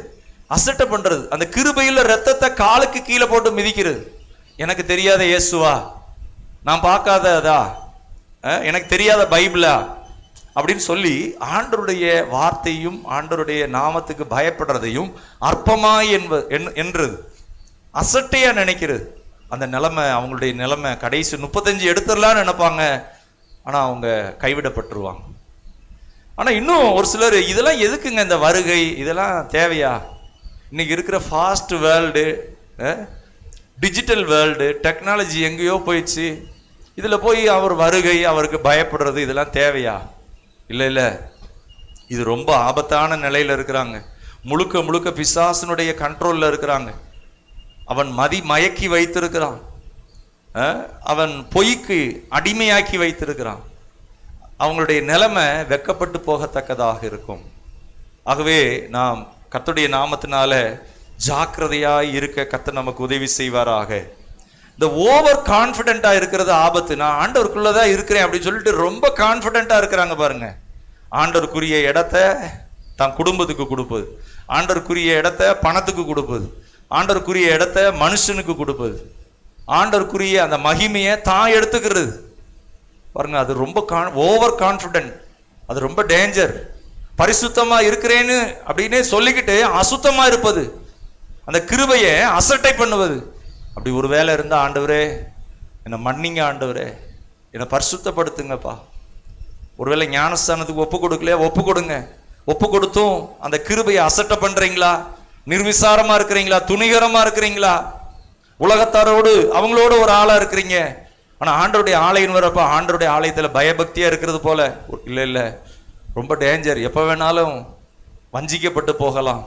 அசட்டை பண்றது. அந்த கிருபையுள்ள ரத்தத்தை காலுக்கு கீழே போட்டு மிதிக்கிறது. எனக்கு தெரியாத இயேசுவா, நான் பார்க்காததா, எனக்கு தெரியாத பைபிளா அப்படின்னு சொல்லி ஆண்டவருடைய வார்த்தையும் ஆண்டவருடைய நாமத்துக்கு பயப்படுறதையும் அற்பமாய் என்றது, அசட்டையா நினைக்கிறது. அந்த நிலைமை, அவங்களுடைய நிலைமை கடைசி 35 எடுத்துடலான்னு நினைப்பாங்க, ஆனா அவங்க கைவிடப்பட்டுருவாங்க. ஆனா இன்னும் ஒரு சிலர், இதெல்லாம் எதுக்குங்க இந்த வருகை, இதெல்லாம் தேவையா? இன்னைக்கு இருக்கிற fast world, digital world, technology எங்கேயோ போயிடுச்சு, இதுல போய் அவர் வருகை, அவருக்கு பயப்படுறது, இதெல்லாம் தேவையா? இல்லை இல்லை, இது ரொம்ப ஆபத்தான நிலையில இருக்கிறாங்க. முழுக்க முழுக்க பிசாசனுடைய கண்ட்ரோல்ல இருக்கிறாங்க. அவன் மயக்கி வைத்திருக்கிறான், அவன் பொய்க்கு அடிமையாக்கி வைத்திருக்கிறான். அவங்களுடைய நிலைமை வெக்கப்பட்டு போகத்தக்கதாக இருக்கும். ஆகவே நாம் கர்த்தருடைய நாமத்தினால ஜாக்கிரதையாய் இருக்க கர்த்தர் நமக்கு உதவி செய்வாராக. இந்த ஓவர் கான்ஃபிடென்ட்டா இருக்கிறது ஆபத்து. நான் ஆண்டவருக்குள்ளதான் இருக்கிறேன் அப்படின்னு சொல்லிட்டு ரொம்ப கான்ஃபிடென்ட்டா இருக்கிறாங்க பாருங்க. ஆண்டவருக்குரிய இடத்தை தன் குடும்பத்துக்கு கொடுப்பது, ஆண்டவருக்குரிய இடத்தை பணத்துக்கு கொடுப்பது, ஆண்டவருக்குரிய இடத்தை மனுஷனுக்கு கொடுப்பது, ஆண்டவருக்குரிய அந்த மகிமையை தான் எடுத்துக்கிறது பாருங்க. அது ரொம்ப ஓவர் கான்ஃபிடென்ட், அது ரொம்ப டேஞ்சர். பரிசுத்தமா இருக்கிறேன்னு அப்படின்னே சொல்லிக்கிட்டு அசுத்தமா இருப்பது, அந்த கிருபையை அசட்டை பண்ணுவது. அப்படி ஒரு வேலை இருந்தா, ஆண்டவரே என்னை மன்னிங்க, ஆண்டவரே என்னை பரிசுத்தப்படுத்துங்கப்பா. ஒருவேளை ஞானஸ்தானத்துக்கு ஒப்பு கொடுக்கலையா, ஒப்பு கொடுங்க. ஒப்பு கொடுத்தும் அந்த கிருபையை அசட்டை பண்றீங்களா? நிர்விசாரமா இருக்கிறீங்களா? துணிகரமா இருக்கிறீங்களா? உலகத்தாரோடு அவங்களோட ஒரு ஆளா இருக்கிறீங்க. ஆனா ஆண்டவருடைய ஆலயம் வரப்ப ஆண்டவருடைய ஆலயத்துல பயபக்தியா இருக்கிறது போல இல்ல இல்ல, ரொம்ப டேஞ்சர். எப்ப வேணாலும் வஞ்சிக்கப்பட்டு போகலாம்,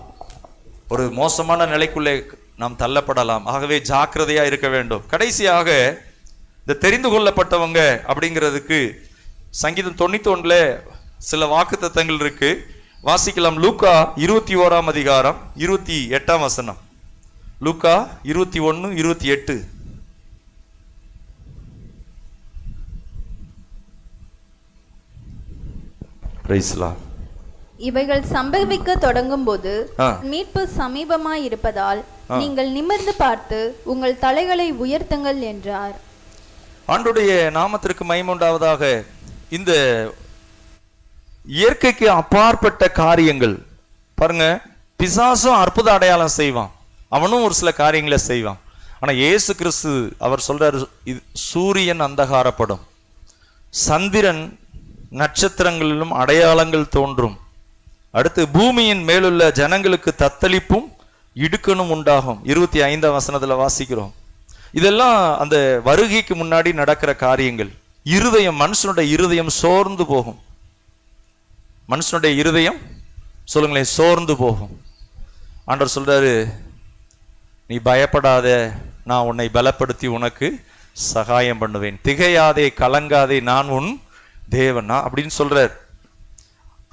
ஒரு மோசமான நிலைக்குள்ளே நாம் தள்ளப்படலாம். ஆகவே ஜாக்கிரதையா இருக்க வேண்டும். கடைசியாக இந்த தெரிந்து கொள்ளப்பட்டவங்க அப்படிங்கிறதுக்கு சங்கீதம் 91 சில வாக்குத்தத்தங்கள் இருக்கு, வாசிக்கலாம். லூக்கா 21 அதிகாரம் 28 லூக்கா 21:28. இவைகள் சம்பவிக்க தொடங்கும் போது மீட்பு சமீபமாய் இருப்பதால் நீங்கள் நிமிர்ந்து பார்த்து உங்கள் தலைகளை உயர்த்துங்கள் என்றார். ஆண்டவருடைய நாமத்திற்கு மகிமை உண்டாவதாக. இந்த இயற்கைக்கு அப்பாற்பட்ட காரியங்கள் பாருங்க, பிசாசும் அற்புத அடையாளம் செய்வான், அவனும் ஒரு சில காரியங்களை செய்வான். ஆனா இயேசு கிறிஸ்து அவர் சொல்றாரு, சூரியன் அந்தகாரப்படும், சந்திரன் நட்சத்திரங்களிலும் அடையாளங்கள் தோன்றும், அடுத்து பூமியின் மேலுள்ள ஜனங்களுக்கு தத்தளிப்பும் இடுக்கணும் உண்டாகும். 25 வாசிக்கிறோம். இதெல்லாம் அந்த வருகைக்கு முன்னாடி நடக்கிற காரியங்கள். இருதயம், மனுஷனுடைய இருதயம் சோர்ந்து போகும். மனுஷனுடைய இருதயம் சொல்லுங்களேன், சோர்ந்து போகும். ஆண்டவர் சொல்றாரு, நீ பயப்படாத, நான் உன்னை பலப்படுத்தி உனக்கு சகாயம் பண்ணுவேன், திகையாதே கலங்காதே, நான் உன் தேவனா அப்படின்னு சொல்றார்.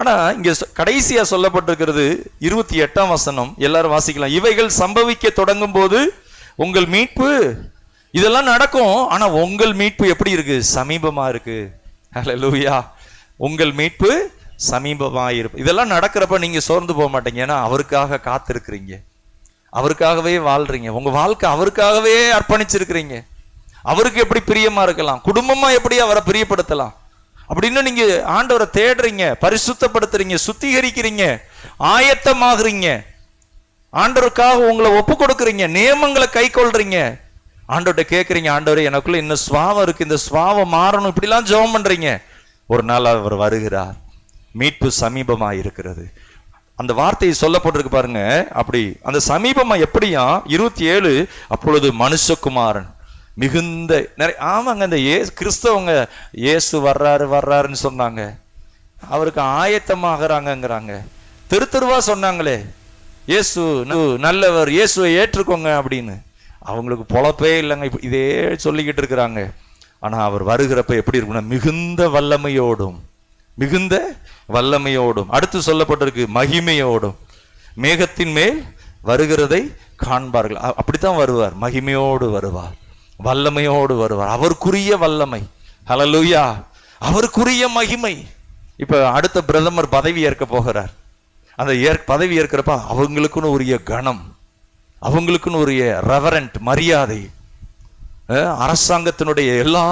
ஆனா இங்க கடைசியா சொல்லப்பட்டிருக்கிறது 28ஆம் வசனம், எல்லாரும் வாசிக்கலாம். இவைகள் சம்பவிக்க தொடங்கும் போது உங்கள் மீட்பு, இதெல்லாம் நடக்கும், ஆனா உங்கள் மீட்பு எப்படி இருக்கு? சமீபமா இருக்கு. ஹல்லேலூயா. உங்கள் மீட்பு சமீபமா இருக்கு. இதெல்லாம் நடக்கிறப்ப நீங்க சோர்ந்து போக மாட்டீங்க. ஏன்னா அவருக்காக காத்திருக்கிறீங்க, அவருக்காகவே வாழ்றீங்க, உங்க வாழ்க்கை அவருக்காகவே அர்ப்பணிச்சிருக்கிறீங்க. அவருக்கு எப்படி பிரியமா இருக்கலாம், குடும்பமா எப்படி அவரை பிரியப்படுத்தலாம் அப்படின்னு நீங்க ஆண்டவரை தேடுறீங்க, பரிசுத்தப்படுத்துறீங்க, சுத்திகரிக்கிறீங்க, ஆயத்தமாகறீங்க, ஆண்டவருக்காக உங்களை ஒப்பு கொடுக்குறீங்க, நியமங்களை கை கொள்றீங்க, ஆண்டவர்கிட்ட கேட்குறீங்க, ஆண்டவரே எனக்குள்ள இன்னும் சுவாவம் இருக்கு, இந்த சுவாவம் மாறணும், இப்படிலாம் ஜெபம் பண்றீங்க. ஒரு நாள் அவர் வருகிறார், மீட்பு சமீபமா இருக்கிறது. அந்த வார்த்தையை சொல்லப்பட்டிருக்கு பாருங்க. அப்படி அந்த சமீபமா எப்படியா 27, அப்பொழுது மனுஷகுமாரன் மிகுந்த ஆமாங்க, இந்த கிறிஸ்தவங்க இயேசு வர்றாருன்னு சொன்னாங்க, அவருக்கு ஆயத்தமாகறாங்கிறாங்க, தெருவா சொன்னாங்களே இயேசு நல்லவர், இயேசுவை ஏற்றுக்கோங்க அப்படின்னு. அவங்களுக்கு பொழப்பே இல்லைங்க, இதே சொல்லிக்கிட்டு இருக்கிறாங்க. ஆனா அவர் வருகிறப்ப எப்படி இருக்குன்னா மிகுந்த வல்லமையோடும், மிகுந்த வல்லமையோடும், அடுத்து சொல்லப்பட்டிருக்கு மகிமையோடும், மேகத்தின் மேல் வருகிறதை காண்பார்கள். அப்படித்தான் வருவார், மகிமையோடு வருவார், வல்லமையோடு வருவார். அவருக்குரிய வல்லமை, ஹல்லேலூயா, அவருக்குரிய மகிமை. இப்ப அடுத்த பிரதமர் பதவி ஏற்க போகிறார். அந்த பதவி ஏற்கிறப்ப அவங்களுக்குன்னு உரிய கணம், அவங்களுக்குன்னு உரிய ரெவரண்ட் மரியாதை, அரசாங்கத்தினுடைய எல்லா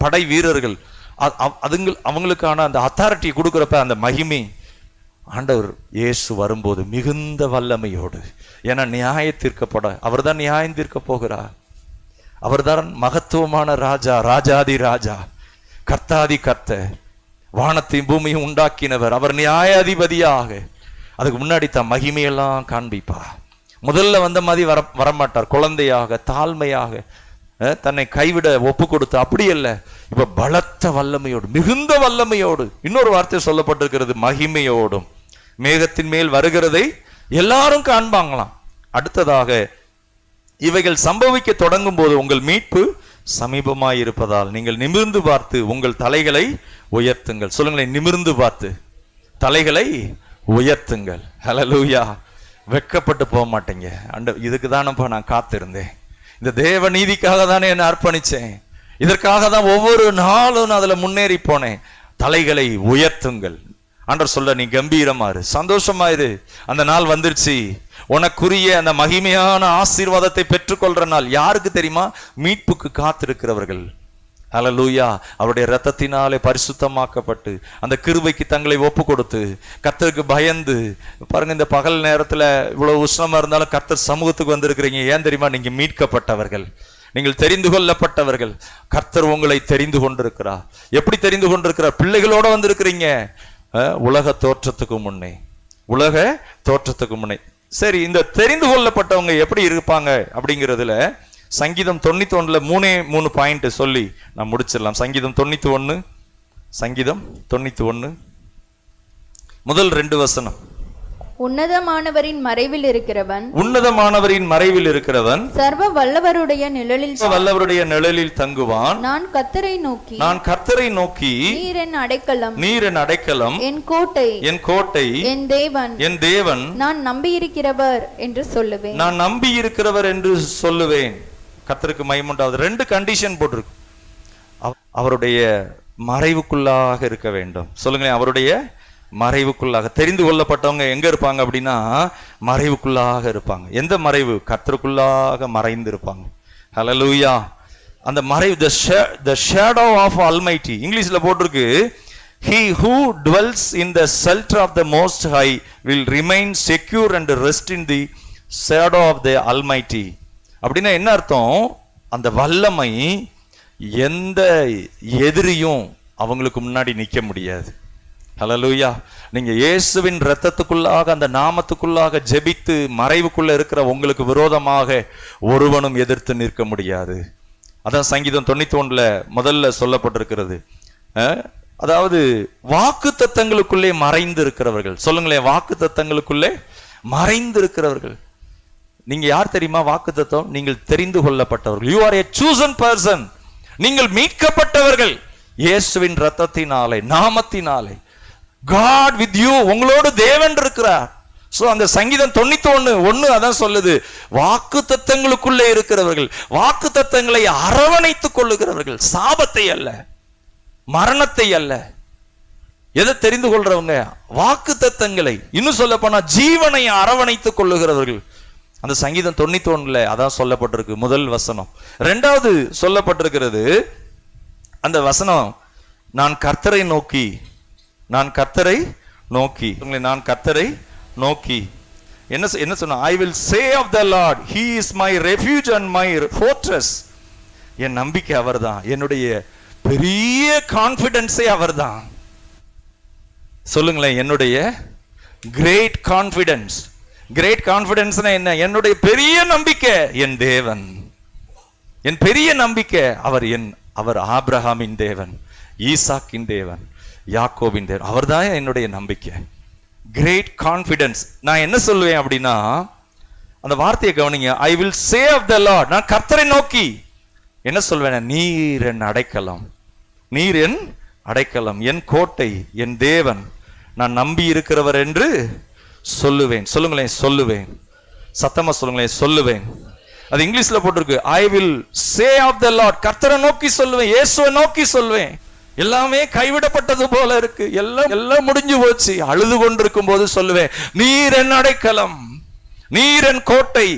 படை வீரர்கள் அவங்களுக்கான அந்த அத்தாரிட்டி கொடுக்குறப்ப அந்த மகிமை. ஆண்டவர் இயேசு வரும்போது மிகுந்த வல்லமையோடு, ஏன்னா நியாயத்தீர்க்கப்பட அவர் தான் நியாயம் தீர்க்க போகிறார். அவர்தான் மகத்துவமான ராஜா, ராஜாதி ராஜா, கர்த்தாதி கர்த்தர், வானத்தையும் பூமியும் உண்டாக்கினவர். அவர் நியாயாதிபதியாக அதுக்கு முன்னாடி தான் மகிமையெல்லாம் காண்பிப்பா. முதல்ல வந்த மாதிரி வரமாட்டார், குழந்தையாக தாழ்மையாக தன்னை கைவிட ஒப்பு கொடுத்து, அப்படி அல்ல, இப்ப பலத்த வல்லமையோடு, மிகுந்த வல்லமையோடு. இன்னொரு வார்த்தை சொல்லப்பட்டிருக்கிறது மகிமையோடும், மேகத்தின் மேல் வருகிறதை எல்லாரும் காண்பாங்களாம். அடுத்ததாக இவைகள் சம்பவிக்க தொடங்கும் போது உங்கள் மீட்பு சமீபமாய் இருப்பதால் நீங்கள் நிமிர்ந்து பார்த்து உங்கள் தலைகளை உயர்த்துங்கள். சொல்லுங்களேன், நிமிர்ந்து பார்த்து தலைகளை உயர்த்துங்கள். ஹல்லேலூயா. வெட்கப்பட்டு போக மாட்டீங்க. இதுக்கு தானப்பா நான் காத்திருந்தேன், இந்த தேவ நீதிக்காக தானே என்ன அர்ப்பணிச்சேன், இதற்காக தான் ஒவ்வொரு நாளும் நான் அதுல முன்னேறி போனேன். தலைகளை உயர்த்துங்கள். ஆண்டவர் சொல்ல, நீ கம்பீரமாரு, சந்தோஷமாயிரு, அந்த நாள் வந்துருச்சு, உனக்குரிய அந்த மகிமையான ஆசீர்வாதத்தை பெற்றுக்கொள்ற நாள். யாருக்கு தெரியுமா? மீட்புக்கு காத்திருக்கிறவர்கள். ஹல்லேலூயா. அவருடைய இரத்தத்தினாலே பரிசுத்தமாக்கப்பட்டு அந்த கிருபைக்கு தங்களை ஒப்பு கொடுத்து கர்த்தருக்கு பயந்து பாருங்க. இந்த பகல் நேரத்துல இவ்வளவு உஷ்ணமா இருந்தாலும் கர்த்தர் சமூகத்துக்கு வந்திருக்கிறீங்க. ஏன் தெரியுமா? நீங்க மீட்கப்பட்டவர்கள், நீங்கள் தெரிந்து கொள்ளப்பட்டவர்கள். கர்த்தர் உங்களை தெரிந்து கொண்டிருக்கிறார். எப்படி தெரிந்து கொண்டிருக்கிறார்? பிள்ளைகளோட வந்திருக்கிறீங்க. உலக தோற்றத்துக்கு முன்னே, உலக தோற்றத்துக்கு முன்னே. சரி, இந்த தெரிந்து கொள்ளப்பட்டவங்க எப்படி இருப்பாங்க அப்படிங்கிறதுல சங்கீதம் 91ல 3 பாயிண்ட் சொல்லி நான் முடிச்சிடலாம். சங்கீதம் 91 முதல் 2 வசனம். உன்னதமானவரின் மறைவில் இருக்கிறவன், உன்னதமானவரின் மறைவில் இருக்கிறவன் சர்வ வல்லவருடைய நிழலில் தங்குவான். நான் கர்த்தரை நோக்கி, நீர் என் அடைக்கலம், என் கோட்டை, என் தேவன், நான் நம்பியிருக்கிறவர் என்று சொல்லுவேன். கர்த்தருக்கு மகிமை உண்டாவது. 2 கண்டிஷன் போட்டிருக்கு. அவருடைய மறைவுக்குள்ளாக இருக்க வேண்டும். சொல்லுங்களேன், அவருடைய மறைவுக்குள்ளாக. தெரிந்து கொள்ளப்பட்டவங்க எங்க இருப்பாங்க அப்படின்னா மறைவுக்குள்ளாக இருப்பாங்க. எந்த மறைவு? கர்த்தருக்குள்ளாக மறைந்து இருப்பாங்க. ஹல்லேலூயா. அந்த மறைவு, the shadow of Almighty. இங்கிலீஷ்ல போட்டிருக்கு, he who dwells in the shelter of the Most High will remain secure and rest in the shadow of the Almighty. அப்படின்னா என்ன அர்த்தம்? அந்த வல்லமை எந்த எதிரியும் அவங்களுக்கு முன்னாடி நிக்க முடியாது. ஹல்லேலூயா. நீங்க இயேசுவின் இரத்தத்துக்குள்ளாக, அந்த நாமத்துக்குள்ளாக ஜெபித்து மறைவுக்குள்ள இருக்கிற உங்களுக்கு விரோதமாக ஒருவனும் எதிர்த்து நிற்க முடியாது. அதான் சங்கீதம் 91ல முதல்ல சொல்லப்பட்டிருக்கிறது. அதாவது வாக்கு தத்தங்களுக்குள்ளே மறைந்து இருக்கிறவர்கள். சொல்லுங்களேன், வாக்கு தத்தங்களுக்குள்ளே மறைந்து இருக்கிறவர்கள். நீங்க யார் தெரியுமா? வாக்கு தத்தம், நீங்கள் தெரிந்து கொள்ளப்பட்டவர்கள். You are a chosen person. நீங்கள் மீட்கப்பட்டவர்கள் இயேசுவின் இரத்தத்தினாலே, நாமத்தினாலே. God with you, உங்களோடு தேவன் இருக்கிறார். சோ அந்த சங்கீதம் 91:1 அதான் சொல்லுது, வாக்கு தத்தங்களுக்குள்ளே இருக்கிறவர்கள், வாக்கு தத்தங்களை அரவணைத்துக் கொள்ளுகிறவர்கள், சாபத்தை அல்ல, மரணத்தை அல்ல. எதை தெரிந்து கொள்றவங்க? வாக்கு தத்தங்களை, இன்னும் சொல்ல போனா ஜீவனை அரவணைத்துக் கொள்ளுகிறவர்கள். அந்த சங்கீதம் 91 அதான் சொல்லப்பட்டிருக்கு முதல் வசனம். இரண்டாவது சொல்லப்பட்டிருக்கிறது அந்த வசனம், நான் கர்த்தரை நோக்கி, நான் கர்த்தரை நோக்கி, நான் கர்த்தரை நோக்கி என்ன சொன்ன? I will say of the Lord, he is my refuge and my fortress. என் நம்பிக்கை அவர்தான், என்னுடைய பெரிய கான்பிடன்ஸே அவர்தான். சொல்லுங்களேன், என்னுடைய கிரேட் கான்பிடன்ஸ். கிரேட் கான்பிடன்ஸ்னா என்ன? என்னுடைய பெரிய நம்பிக்கை என் தேவன், என் பெரிய நம்பிக்கை அவர் ஆபிரகாமின் தேவன், ஈசாக்கின் தேவன், யாக்கோபின் தேவன், அவர்தான் என்னுடைய நம்பிக்கை. Great confidence. நான் என்ன சொல்லுவேன் அப்படின்னா, அந்த வார்த்தையை கவனிங்க, I will say of the Lord, நான் கர்த்தரை நோக்கி என்ன சொல்வேன்? நீர் என் அடைக்கலம், நீர் என் அடைக்கலம், என் கோட்டை, என் தேவன், நான் நம்பி இருக்கிறவர் என்று சொல்லுவேன். சொல்லுங்களேன், சொல்லுவேன். சத்தமா சொல்லுங்களேன், சொல்லுவேன். அது இங்கிலீஷ்ல போட்டிருக்கு, I will say of the Lord, கர்த்தரை நோக்கி சொல்லுவேன், இயேசுவை நோக்கி சொல்வேன். எல்லாமே கைவிடப்பட்டது போல இருக்கு, எல்லாம் முடிஞ்சு போச்சு, அழுது கொண்டிருக்கும் போது சொல்லுவேன், நீர் என் அடைக்கலம், நீர் என் கோட்டை,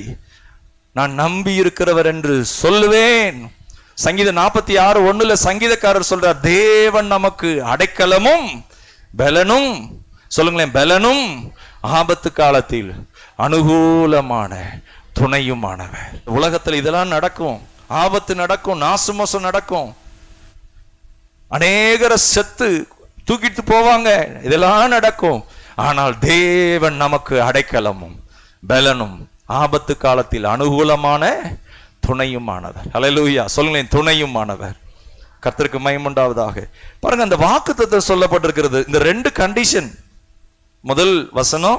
நான் நம்பி இருக்கிறவர் என்று சொல்லுவேன். சங்கீதம் 46:1 சங்கீதக்காரர் சொல்றார், தேவன் நமக்கு அடைக்கலமும் பலனும், சொல்லுங்களேன், பலனும் ஆபத்து காலத்தில் அனுகூலமான துணையுமானவர். உலகத்தில் இதெல்லாம் நடக்கும், ஆபத்து நடக்கும், நாசுமோசம் நடக்கும், அநேகரை செத்து தூக்கிட்டு போவாங்க, இதெல்லாம் நடக்கும். ஆனால் தேவன் நமக்கு அடைக்கலமும் பலனும் ஆபத்து காலத்தில் அனுகூலமான துணையுமானவர். ஹல்லேலூயா, சொல்லுங்களேன், துணையுமானவர். கர்த்தருக்கு மகிமை உண்டாவதாக. பாருங்க, அந்த வாக்குத்தத்தம் சொல்லப்பட்டிருக்கிறது, இந்த ரெண்டு கண்டிஷன். முதல் வசனம்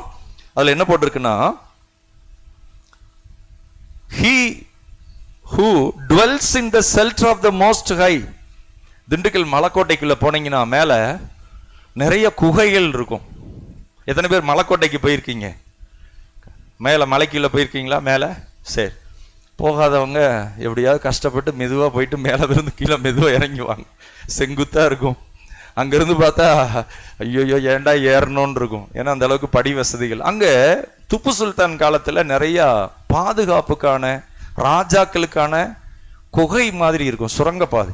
அதுல என்ன போட்டிருக்குன்னா, he who dwells in the shelter of the most high. Dindigul மலைக்கோட்டைக்குள்ள போனீங்கன்னா மேல நிறைய குகைகள் இருக்கும். எத்தனை பேர் மலைக்கோட்டைக்கு போயிருக்கீங்க? மேல மலைக்குள்ள போயிருக்கீங்களா? மேல சரி, போகாதவங்க எப்படியாவது கஷ்டப்பட்டு மெதுவா போயிட்டு மேல இருந்து கீழே மெதுவா இறங்குவாங்க. செங்குத்தா இருக்கும், அங்கிருந்து பார்த்தா ஐயோ ஏண்டா ஏறணும்னு இருக்கும், ஏன்னா அந்த அளவுக்கு படி வசதிகள். அங்க துப்பு சுல்தான் காலத்துல நிறைய பாதுகாப்புக்கான ராஜாக்களுக்கான குகை மாதிரி இருக்கும், சுரங்கப்பாதை.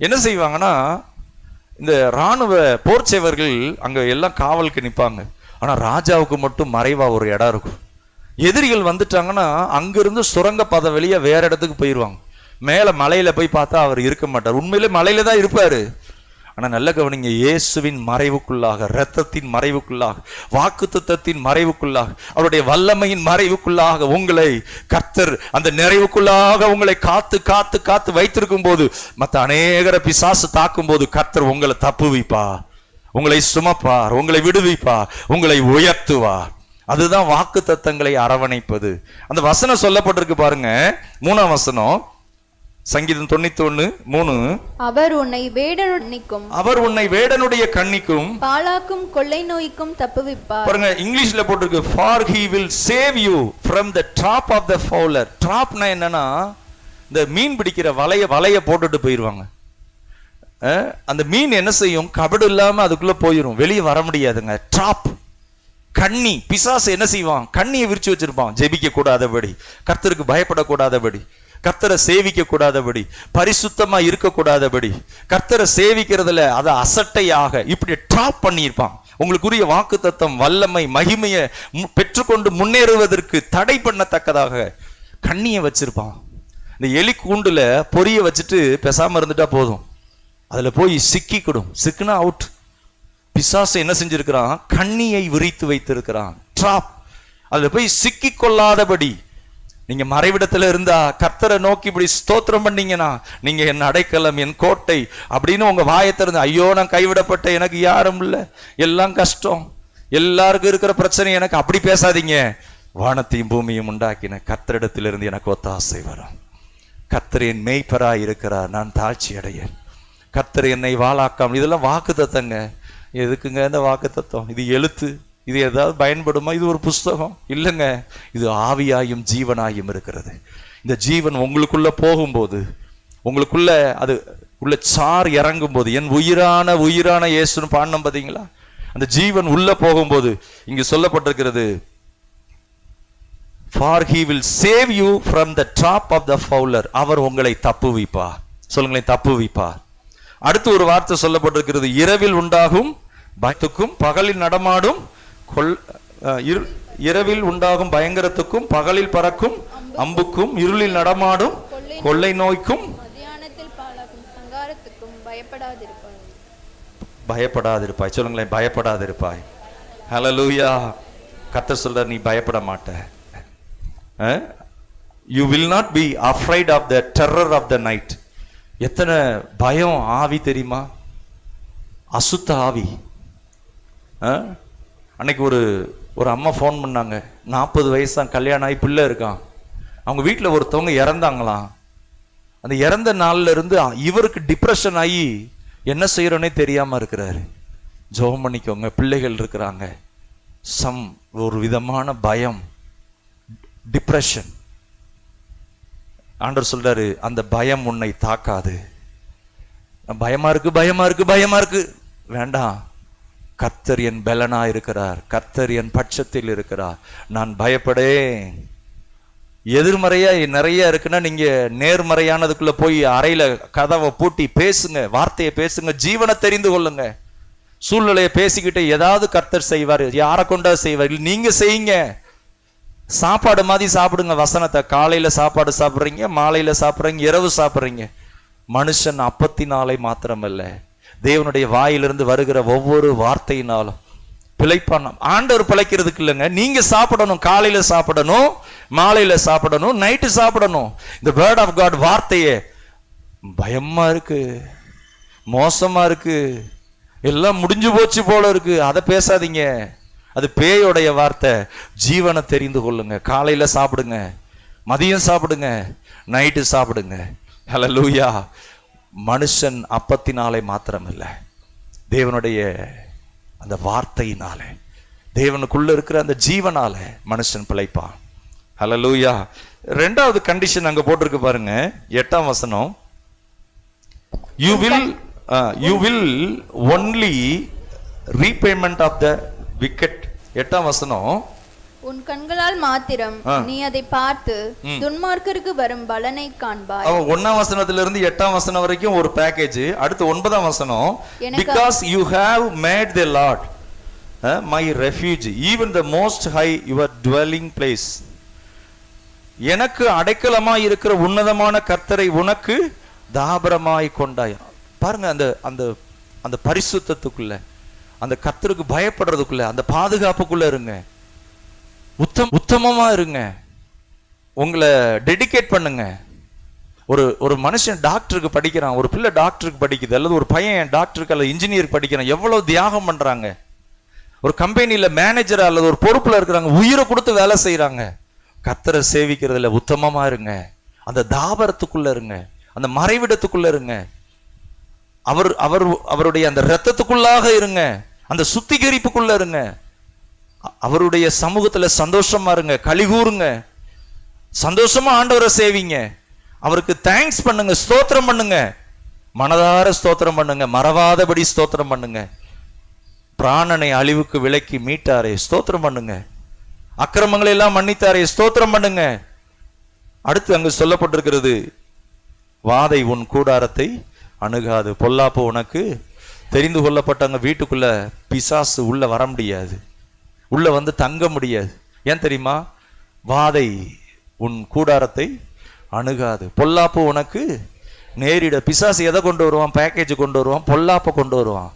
என்ன செய்வாங்கன்னா, இந்த இராணுவ போர்ச்சேவர்கள் அங்க எல்லாம் காவலுக்கு நிற்பாங்க, ஆனா ராஜாவுக்கு மட்டும் மறைவா ஒரு இடம் இருக்கும். எதிரிகள் வந்துட்டாங்கன்னா அங்கிருந்து சுரங்கப்பாதை வெளியே வேற இடத்துக்கு போயிடுவாங்க. மேல மலையில போய் பார்த்தா அவர் இருக்க மாட்டார், உண்மையிலே மலையில தான் இருப்பாரு. ஆனா நல்ல கவனிங்க, இயேசுவின் மறைவுக்குள்ளாக, இரத்தத்தின் மறைவுக்குள்ளாக, வாக்குத்தத்தத்தின் மறைவுக்குள்ளாக, அவருடைய வல்லமையின் மறைவுக்குள்ளாக உங்களை கர்த்தர் அந்த நிறைவுக்குள்ளாக உங்களை காத்து காத்து காத்து வைத்திருக்கும் போது, மற்ற அநேகர பிசாசு தாக்கும் போது கர்த்தர் உங்களை தப்புவிப்பார், உங்களை சுமப்பார், உங்களை விடுவிப்பார், உங்களை உயர்த்துவார். அதுதான் வாக்குத்தத்தங்களை அரவணைப்பது. அந்த வசனம் சொல்லப்பட்டிருக்கு பாருங்க, 3ஆம் வசனம், சங்கீதம் 91:3. அவர் உன்னை வேடனுக்கும், அவர் உன்னை வேடனுடைய கண்ணிக்கும் பாழாக்கும் கொள்ளை நோய்க்கும் தப்புவிப்பார். பாருங்க, இங்கிலீஷ்ல போட்டிருக்கு, for he will save you from the trap of the fowler. ட்ராப்னா என்னன்னா, இந்த மீன் பிடிக்கிற வலைய போட்டுட்டு போயிருவாங்க. அந்த மீன் என்ன செய்யும்? கபடு இல்லாம அதுக்குள்ள போயிரும், வெளியே வர முடியாதுங்க. ட்ராப், கண்ணி. பிசாசு என்ன செய்வான்? கண்ணியை விரிச்சு வச்சிருப்பான், ஜெபிக்க கூடாதபடி, கர்த்தருக்கு பயப்படக்கூடாதபடி, கர்த்தரை சேவிக்க கூடாதபடி, பரிசுத்தமா இருக்கக்கூடாதபடி, கர்த்தரை சேவிக்கிறதுல அதை அசட்டையாக இப்படி ட்ராப் பண்ணியிருப்பான். உங்களுக்குரிய வாக்குத்தத்தம், வல்லமை, மகிமையை பெற்றுக்கொண்டு முன்னேறுவதற்கு தடை பண்ணத்தக்கதாக கண்ணியை வச்சிருப்பான். இந்த எலி கூண்டுல பொரிய வச்சுட்டு பேசாம இருந்துட்டா போதும், அதுல போய் சிக்கிக்கிடும், சிக்குனா அவுட். பிசாசு என்ன செஞ்சிருக்கிறான்? கண்ணியை விரித்து வைத்திருக்கிறான், ட்ராப். அதுல போய் சிக்கி கொள்ளாதபடி. நீங்க மறைவிடத்துல இருந்தா கர்த்தரை நோக்கி இப்படி ஸ்தோத்திரம் பண்ணீங்கன்னா, நீங்க என் அடைக்கலம், என் கோட்டை அப்படின்னு உங்க வாயை திறந்து, ஐயோ நான் கைவிடப்பட்ட, எனக்கு யாரும் இல்லை, எல்லாம் கஷ்டம், எல்லாருக்கும் இருக்கிற பிரச்சனை எனக்கு, அப்படி பேசாதீங்க. வானத்தையும் பூமியும் உண்டாக்கின கர்த்தரிடத்திலிருந்து எனக்கு ஒத்தாசை வரும். கர்த்தர் என் மேய்ப்பராய் இருக்கிறார், நான் தாழ்ச்சி அடையேன். கர்த்தர் என்னை வாளாக்காம. இதெல்லாம் வாக்குத்தத்தங்க. எதுக்குங்க இந்த வாக்குத்தத்தம்? இது எழுத்து, இது ஏதாவது பயன்படுமா? இது ஒரு புஸ்தகம் இல்லைங்க. இது ஆவியாயும் ஜீவனாயும் இருக்கிறது. இந்த ஜீவன் உங்களுக்குள்ள போகும்போது, உங்களுக்குள்ள அது உள்ள சார் இறங்கும் போது, என் உயிரான உயிரான இயேசுன்னு பாடினோம் பார்த்தீங்களா? அந்த ஜீவன் உள்ள போகும்போது இங்கு சொல்லப்பட்டிருக்கிறது, for he will save you from the trap of the fowler. அவர் உங்களை தப்புவிப்பார். சொல்லுங்களேன், தப்புவிப்பார். அடுத்து ஒரு வார்த்தை சொல்லப்பட்டிருக்கிறது, இரவில் உண்டாகும் பயத்துக்கும் பகலில் நடமாடும் இரவில் உண்டாகும் பயங்கரத்துக்கும் பகலில் பறக்கும் அம்புக்கும் இருளில் நடமாடும் கொள்ளை நோய்க்கும் மத்தியானத்தில் பாழாகும் சங்காரத்துக்கும் பயப்படாதிருப்பாய். சொல்லுங்களேன், பயப்படாதிருப்பாய். ஹல்லேலூயா. கர்த்தர் சொல்றார், நீ பயப்பட மாட்ட. You will not be afraid of the terror of the night. எத்தனை பயம் ஆவி தெரியுமா? அசுத்த ஆவி. அன்னைக்கு ஒரு அம்மா ஃபோன் பண்ணாங்க, 40 வயசு தான், கல்யாணம் ஆகி பிள்ளை இருக்கான். அவங்க வீட்டில் ஒருத்தவங்க இறந்தாங்களாம். அந்த இறந்த நாள்ல இருந்து இவருக்கு டிப்ரெஷன் ஆகி என்ன செய்யறோன்னே தெரியாம இருக்கிறாரு. ஜெபம் பண்ணிக்கோங்க, பிள்ளைகள் இருக்கிறாங்க. ஒரு விதமான பயம், டிப்ரெஷன். ஆண்டவர் சொல்றாரு, அந்த பயம் உன்னை தாக்காது. பயமா இருக்கு, பயமா இருக்கு, பயமா இருக்கு, வேண்டாம். கர்த்தர் என் பலனா இருக்கிறார், கர்த்தர் என் பட்சத்தில் இருக்கிறார், நான் பயப்படேன். எதிர்மறையா நிறைய இருக்குன்னா நீங்க நேர்மறையானதுக்குள்ள போய் அறையில கதவை பூட்டி பேசுங்க, வார்த்தையை பேசுங்க, ஜீவனை தெரிந்து கொள்ளுங்க. சூழ்நிலையை பேசிக்கிட்டு ஏதாவது கர்த்தர் செய்வார். யாரை கொண்டா செய்வார்? நீங்க செய்யுங்க. சாப்பாடு மாதிரி சாப்பிடுங்க வசனத்தை. காலையில சாப்பாடு சாப்பிட்றீங்க, மாலையில சாப்பிட்றீங்க, இரவு சாப்பிட்றீங்க. மனுஷன் அப்பத்தினாலே மாத்திரமல்ல, தேவனுடைய வாயிலிருந்து வருகிற ஒவ்வொரு வார்த்தையினாலும் பிழைப்பான். ஆண்டவர் பிழைக்கிறதுக்கு இல்லைங்க, நீங்க சாப்பிடணும். காலையில சாப்பிடணும், மாலையில சாப்பிடணும், நைட்டு சாப்பிடணும். இந்த வேர்ட் ஆஃப் காட் வார்த்தையே பயமா இருக்கு, மோசமா இருக்கு, எல்லாம் முடிஞ்சு போச்சு போல இருக்கு, அதை பேசாதீங்க. அது பேயோடைய வார்த்தை. ஜீவனை தெரிந்து கொள்ளுங்க. காலையில சாப்பிடுங்க, மதியம் சாப்பிடுங்க, நைட்டு சாப்பிடுங்க. ஹல்லேலூயா. மனுஷன் அப்பத்தினாலே மாத்திரமல்ல, தேவனுடைய அந்த வார்த்தையினாலே, தேவனுக்குள்ள இருக்கிற அந்த ஜீவனால மனுஷன் பிழைப்பான். ஹல்லேலூயா. ரெண்டாவது கண்டிஷன் அங்க போட்டிருக்கு பாருங்க, 8ஆம் வசனம். you will only repayment of the wicked. 8ஆம் வசனம், உன் கண்களால் மாத்திரம் நீ அதை பார்த்து துன்மார்க்கருக்கு வரும் பலனை காண்பாய். 1ஆம் வசனத்திலிருந்து 8ஆம் வசனம் வரைக்கும் ஒரு பேக்கேஜ். அடுத்து 9ஆம் வசனம், because you have made the Lord my refuge, even the most high your dwelling place. எனக்கு அடைக்கலமாய் இருக்கிற உன்னதமான கர்த்தரை உனக்கு தாபரமாய் கொண்டாய். பாருங்க, அந்த அந்த அந்த பரிசுத்தத்துக்குள்ள, அந்த கர்த்தருக்கு பயப்படுறதுக்குள்ள, அந்த பாதுகாப்புக்குள்ள இருங்க. உத்தமமா இருங்க. உங்களை டெடிகேட் பண்ணுங்க. ஒரு மனுஷன் டாக்டருக்கு படிக்கிறான், ஒரு பிள்ளை டாக்டருக்கு படிக்குது, அல்லது ஒரு பையன் டாக்டருக்கு அல்லது இன்ஜினியருக்கு படிக்கிறான், எவ்வளவு தியாகம் பண்றாங்க. ஒரு கம்பெனியில மேனேஜர் அல்லது ஒரு பொறுப்புல இருக்கிறாங்க, உயிரை கொடுத்து வேலை செய்யறாங்க. கர்த்தரை சேவிக்கிறதுல உத்தமமா இருங்க. அந்த தாபரத்துக்குள்ள இருங்க, அந்த மறைவிடத்துக்குள்ள இருங்க. அவருடைய அந்த இரத்தத்துக்குள்ளாக இருங்க, அந்த சுத்திகரிப்புக்குள்ள இருங்க. அவருடைய சமூகத்துல சந்தோஷமா இருங்க, கலிகூருங்க, சந்தோஷமா ஆண்டவரை சேவிங்க. அவருக்கு தேங்க்ஸ் பண்ணுங்க, ஸ்தோத்திரம் பண்ணுங்க, மனதார ஸ்தோத்திரம் பண்ணுங்க, மறவாதபடி ஸ்தோத்திரம் பண்ணுங்க. பிராணனை அழிவுக்கு விலக்கி மீட்டாரே, ஸ்தோத்திரம் பண்ணுங்க. அக்கிரமங்களை எல்லாம் மன்னித்தாரே, ஸ்தோத்திரம் பண்ணுங்க. அடுத்து அங்கு சொல்லப்பட்டிருக்கிறது, வாதை உன் கூடாரத்தை அணுகாது. பொல்லாப்பு உனக்கு தெரிந்து கொள்ளப்பட்டவங்க வீட்டுக்குள்ள பிசாசு உள்ள வர முடியாது, உள்ள வந்து தங்க முடியாது. ஏன் தெரியுமா? வாதை உன் கூடாரத்தை அணுகாது. பொல்லாப்பு உனக்கு நேரிட. பிசாசு எதை கொண்டு வருவான்? பேக்கேஜ் கொண்டு வருவான், பொல்லாப்பை கொண்டு வருவான்.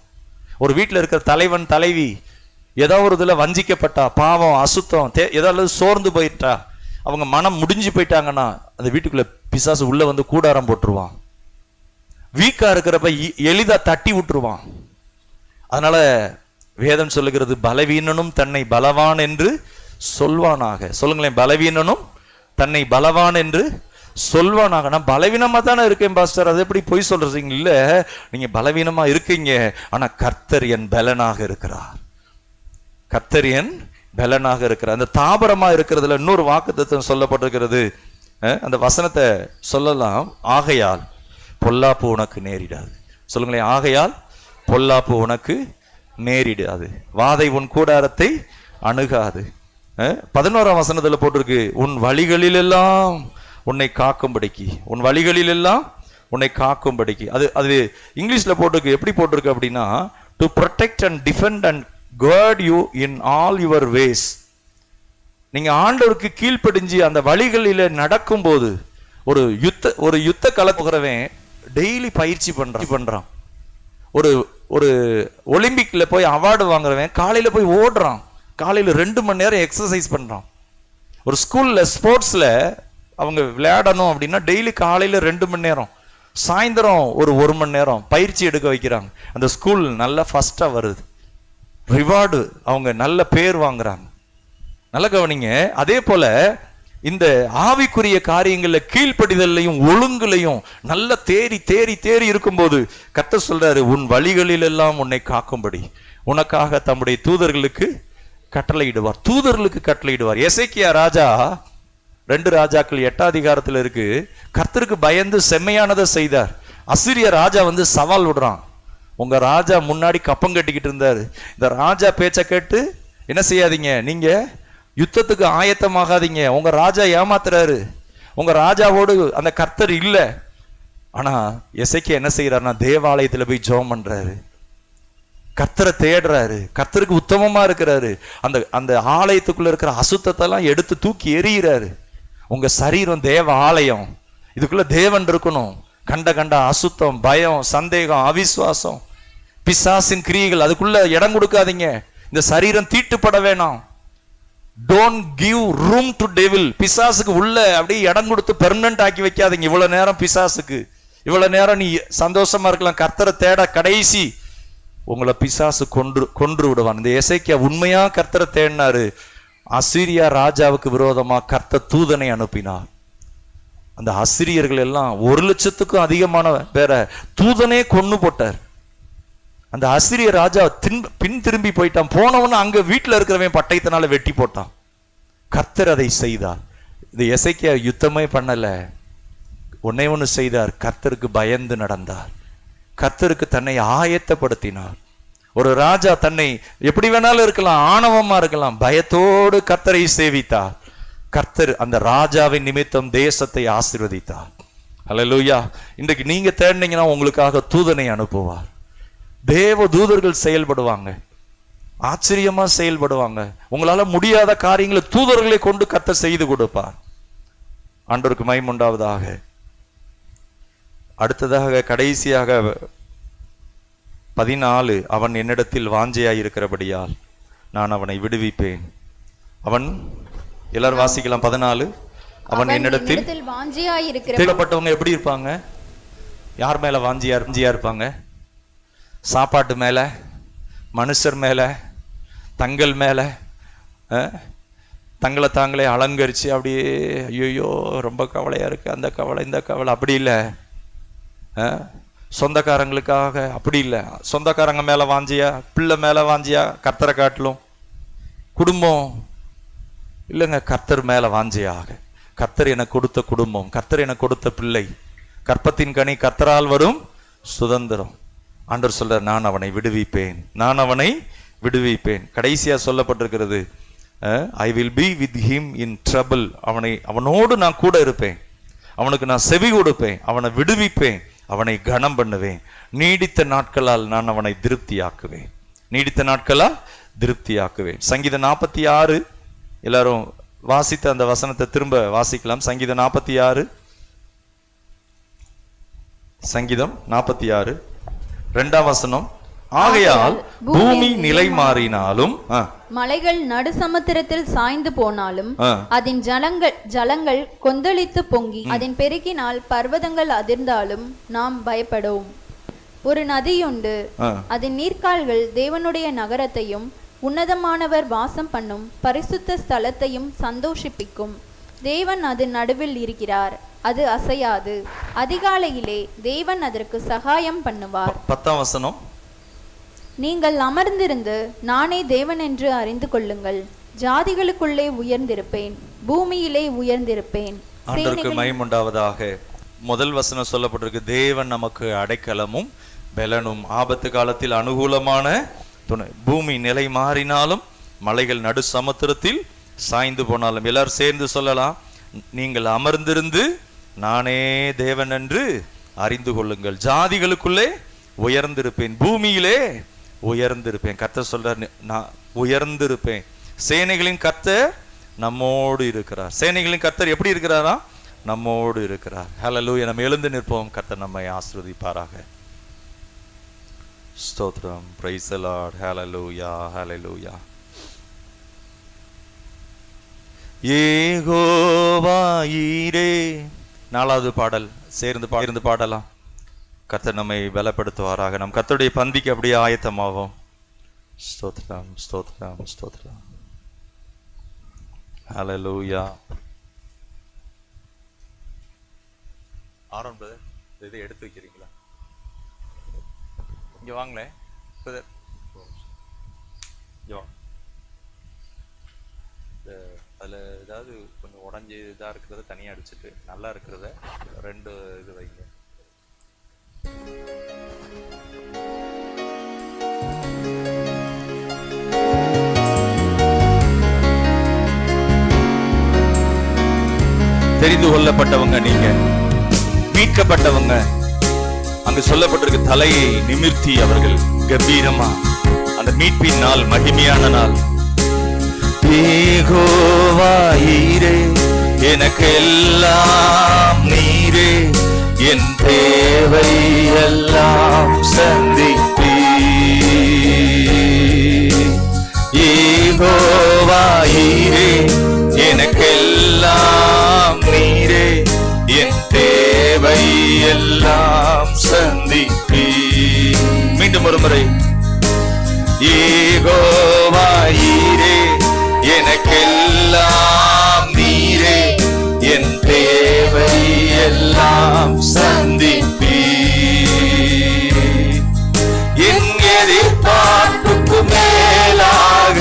ஒரு வீட்டில் இருக்கிற தலைவன் தலைவி ஏதோ ஒரு இதில் வஞ்சிக்கப்பட்டா, பாவம், அசுத்தம், ஏதாவது சோர்ந்து போயிட்டா, அவங்க மனம் முடிஞ்சு போயிட்டாங்கன்னா அந்த வீட்டுக்குள்ள பிசாசு உள்ள வந்து கூடாரம் போட்டுருவான். வீக்கா இருக்கிறப்ப எளிதா தட்டி விட்டுருவான். அதனால வேதம் சொல்லுகிறது, பலவீனனும் தன்னை பலவான் என்று சொல்வானாக. சொல்லுங்களேன், பலவீனனும் தன்னை பலவான் என்று சொல்வானாக. நான் பலவீனமா தானே இருக்கேன் பாஸ்டர், அது எப்படி பொய் சொல்றீங்க? இல்ல, நீங்க பலவீனமா இருக்கீங்க, ஆனா கர்த்தர் என் பலனாக இருக்கிறார். கர்த்தர் என் பலனாக இருக்கிறார். அந்த தாபரமா இருக்கிறதுல இன்னொரு வாக்குத்தத்தம் சொல்லப்பட்டிருக்கிறது. அந்த வசனத்தை சொல்லலாம். ஆகையால் பொல்லாப்பு உனக்கு நேரிடாது. சொல்லுங்களேன், ஆகையால் பொல்லாப்பு உனக்கு நேரிடாது, வாதை உன் கூடாரத்தை அணுகாது. 11ஆம் வசனத்துல போட்டிருக்கு, உன் வழிகளில் எல்லாம் உன்னை காக்கும்படிக்கு, உன் வழிகளில் எல்லாம் உன்னை காக்கும்படிக்கு. அது இங்கிலீஷ்ல போட்டிருக்கு. எப்படி போட்டிருக்கு அப்படின்னா, to protect and defend and guard you in all your ways. நீங்க ஆண்டவருக்கு கீழ்ப்படிஞ்சு அந்த வழிகளில நடக்கும்போது, ஒரு யுத்த களத்துறவன் டெய்லி பயிற்சி பண்றான். ஒரு ஒலிம்பிக்ல போய் அவார்டு வாங்குறவன் காலையில போய் ஓடுறான், காலையில 2 மணி நேரம் எக்ஸசைஸ் பண்றான். ஒரு ஸ்கூல்ல ஸ்போர்ட்ஸ்ல அவங்க விளையாடணும் அப்படின்னா டெய்லி காலையில 2 மணி நேரம், சாயந்தரம் ஒரு 1 மணி நேரம் பயிற்சி எடுக்க வைக்கிறாங்க. அந்த ஸ்கூல் நல்லா ஃபர்ஸ்டா வருது, ரிவார்டு, அவங்க நல்ல பேர் வாங்குறாங்க. நல்ல கவனிங்க. அதே போல இந்த ஆவிக்குரிய காரியங்கள்ல கீழ்ப்படிதலையும் ஒழுங்குலையும் நல்ல தேறி இருக்கும்போது கர்த்தர் சொல்றாரு, உன் வழிகளில் எல்லாம் உன்னை காக்கும்படி உனக்காக தம்முடைய தூதர்களுக்கு கட்டளையிடுவார். தூதர்களுக்கு கட்டளையிடுவார். எசேக்கியா ராஜா 2 ராஜாக்கள் 8ஆம் அதிகாரத்துல இருக்கு, கர்த்தருக்கு பயந்து செம்மையானதை செய்தார். அசீரிய ராஜா வந்து சவால் விடுறான். உங்க ராஜா முன்னாடி கப்பம் கட்டிக்கிட்டு இருந்தாரு, இந்த ராஜா பேச்ச கேட்டு என்ன செய்யாதீங்க, நீங்க யுத்தத்துக்கு ஆயத்தமாகாதீங்க, உங்க ராஜா ஏமாத்துறாரு, உங்க ராஜாவோடு அந்த கர்த்தர் இல்ல. ஆனா எசேக்கியா என்ன செய்யறாருன்னா, தேவாலயத்துல போய் ஜெபம் பண்றாரு, கர்த்தரை தேடுறாரு, கர்த்தருக்கு உத்தமமா இருக்கிறாரு. அந்த ஆலயத்துக்குள்ள இருக்கிற அசுத்தத்தை எல்லாம் எடுத்து தூக்கி எறிகிறாரு. உங்க சரீரம் தேவ ஆலயம், இதுக்குள்ள தேவன் இருக்கணும். கண்ட அசுத்தம், பயம், சந்தேகம், அவிசுவாசம், பிசாசின் கிரியைகள் அதுக்குள்ள இடம் கொடுக்காதீங்க. இந்த சரீரம் தீட்டுப்பட வேணாம். Don't give room to devil. பிசாசுக்கு உள்ள அப்படியே இடம் கொடுத்து பெர்மனன்ட் ஆக்கி வைக்காதீங்க. இவ்வளவு நேரம் பிசாசுக்கு, இவ்வளவு நேரம் நீ சந்தோஷமா இருக்கலாம், கர்த்தரை தேட கடைசி உங்களை பிசாசு கொன்று விடுவான். இந்த எசேக்கியா உண்மையா கர்த்தரை தேடினாரு. அசீரியா ராஜாவுக்கு விரோதமா கர்த்தர் தூதனை அனுப்பினார். அந்த அசிரியர்கள் எல்லாம் 1,00,000க்கும் அதிகமான பேரை தூதனே கொன்னு போட்டார். அந்த அசிரிய ராஜா பின் திரும்பி போயிட்டான். போனவன அங்க வீட்டுல இருக்கிறவன் பட்டயத்தினால வெட்டி போட்டான். கர்த்தர் அதை செய்தார். இது எசேக்கியா யுத்தமே பண்ணல, ஒன்னே ஒண்ணு செய்தார், கர்த்தருக்கு பயந்து நடந்தார், கர்த்தருக்கு தன்னை ஆயத்தப்படுத்தினார். ஒரு ராஜா தன்னை எப்படி வேணாலும் இருக்கலாம், ஆணவமா இருக்கலாம், பயத்தோடு கர்த்தரை சேவித்தார். கர்த்தர் அந்த ராஜாவின் நிமித்தம் தேசத்தை ஆசீர்வதித்தார். அல்லேலூயா. இன்றைக்கு நீங்க தேடினீங்கன்னா உங்களுக்காக தூதனை அனுப்புவார். தேவ தூதர்கள் செயல்படுவாங்க, ஆச்சரியமா செயல்படுவாங்க. உங்களால முடியாத காரியங்களை தூதர்களை கொண்டு கர்த்தர் செய்து கொடுப்பார். ஆண்டவருக்கு மகிமை உண்டாவதாக. அடுத்ததாக கடைசியாக 14, அவன் என்னிடத்தில் வாஞ்சையாய் இருக்கிறபடியால் நான் அவனை விடுவிப்பேன். அவன் எல்லாரும் வாசிக்கலாம். 14, அவன் என்னிடத்தில் வாஞ்சையாய் இருக்கிற. தேடப்பட்டவங்க எப்படி இருப்பாங்க? யார் மேல வாஞ்சியா இருப்பாங்க? சாப்பாட்டு மேல, மனுஷர் மேல, தங்கள் மேல, தங்களை தாங்களே அலங்கரிச்சு அப்படியே ஐயோ ரொம்ப கவலையா இருக்கு, அந்த கவலை இந்த கவலை, அப்படி இல்லை. சொந்தக்காரங்களுக்காக அப்படி இல்லை. சொந்தக்காரங்க மேல வாஞ்சியா, பிள்ளை மேல வாஞ்சியா, கர்த்தரை காட்டிலும் குடும்பம் இல்லைங்க, கர்த்தர் மேல வாஞ்சியாக. கர்த்தர் எனக்கு கொடுத்த குடும்பம், கர்த்தர் எனக்கு கொடுத்த பிள்ளை, கற்பத்தின் கனி கர்த்தரால் வரும் சுதந்திரம். ஆண்டவர் சொல்றார், நான் அவனை விடுவிப்பேன், நான் அவனை விடுவிப்பேன். கடைசியா சொல்லப்பட்டிருக்கிறது, I will be with him in trouble. அவனோடு நான் கூட இருப்பேன், அவனுக்கு நான் செவி கொடுப்பேன், அவனை விடுவிப்பேன், அவனை கனம் பண்ணுவேன், நீடித்த நாட்களால் நான் அவனை திருப்தியாக்குவேன், நீடித்த நாட்களால் திருப்தியாக்குவேன். சங்கீதம் 46, எல்லாரும் வாசித்த அந்த வசனத்தை திரும்ப வாசிக்கலாம். சங்கீதம் 46, சங்கீதம் 46 2ஆம் வசனம். ஆகையால் பூமி நிலை மாறினாலும், மலைகள் நடு சமுத்திரத்தில் சாய்ந்து போனாலும், அதன் ஜலங்கள் கொந்தளித்து பொங்கி அதன் பெருக்கினால் பர்வதங்கள் அதிர்ந்தாலும் நாம் பயப்படும். ஒரு நதியுண்டு, அதன் நீர்க்கால்கள் தேவனுடைய நகரத்தையும் உன்னதமானவர் வாசம் பண்ணும் பரிசுத்த ஸ்தலத்தையும் சந்தோஷிப்பிக்கும். தேவன் அதன் நடுவில் இருக்கிறார், அது அசையாது. அதிகாலையிலே தேவன் அதற்கு சகாயம் பண்ணுவார். 10ஆம் வசனம். நீங்கள் அமர்ந்திருந்து நானே தேவன் என்று அறிந்து கொள்ளுங்கள். ஜாதிகளுக்குள்ளே உயர்ந்திருப்பேன், பூமியிலே உயர்ந்திருப்பேன். ஆண்டவருக்கு மகிமை உண்டாவதாக. முதல் வசனம் சொல்லப்பட்டிருக்கு, தேவன் நமக்கு அடைக்கலமும் பெலனும், ஆபத்து காலத்தில் அனுகூலமான துணை. பூமி நிலை மாறினாலும், மலைகள் நடு சமுத்திரத்தில் சாய்ந்து போனாலும், எல்லாரும் சேர்ந்து சொல்லலாம், நீங்கள் அமர்ந்திருந்து நானே தேவன் என்று அறிந்து கொள்ளுங்கள். ஜாதிகளுக்குள்ளே உயர்ந்திருப்பேன், பூமியிலே உயர்ந்திருப்பேன். கர்த்தர் சொல்றார், நான் உயர்ந்திருப்பேன். சேனைகளின் கர்த்தர் நம்மோடு இருக்கிறார். சேனைகளின் கர்த்தர் எப்படி இருக்கிறாரா? நம்மோடு இருக்கிறார். ஹல்லேலூயா. நம்ம எழுந்து நிற்போம். கர்த்தர் நம்மை ஆசீர்வதிப்பாராக. ஸ்தோத்திரம். Praise the lord. Hallelujah, hallelujah. Jehovah Jireh. 4வது பாடல் சேர்ந்து பாடலாம். கர்த்தர் நம்மை பலப்படுத்துவாராக. நம் கர்த்தருடைய பந்திக்கு அப்படியே ஆயத்தமாவோம். ஸ்தோத்திரம், ஸ்தோத்திரம், ஸ்தோத்திரம். ஹல்லேலூயா. ஆரோன் பிரதர், இதை எடுத்து வைக்கிறீங்களா? இங்க வாங்களேன் பிரதர், இங்க வாங்க. அதில் ஏதாவது கொஞ்சம் உடஞ்சி இதாக இருக்கிறத தனியாக அடிச்சுட்டு நல்லா இருக்கிறத 2 இது வைங்க. தெரிந்து கொள்ளப்பட்டவங்க நீங்க, மீட்கப்பட்டவங்க. அங்கு சொல்லப்பட்டிருக்கு, தலையை நிமிர்த்தி அவர்கள் கம்பீரமா. அந்த மீட்பின் நாள் மகிமையான நாள். யெகோவா ஈரே, எனக்கு எல்லாம் நீரே, என் தேவை எல்லாம் சந்திப்பீர். யெகோவா ஈரே, எனக்கு எல்லாம் நீரே, என் தேவை எல்லாம் சந்திப்பீர். மீண்டும் ஒரு முறை. யெகோவா ஈரே, எனக்கெல்லாம் நீரே, என் தேவை எல்லாம் சந்திப்பீர். என் எதிர்பார்ப்புக்கு மேலாக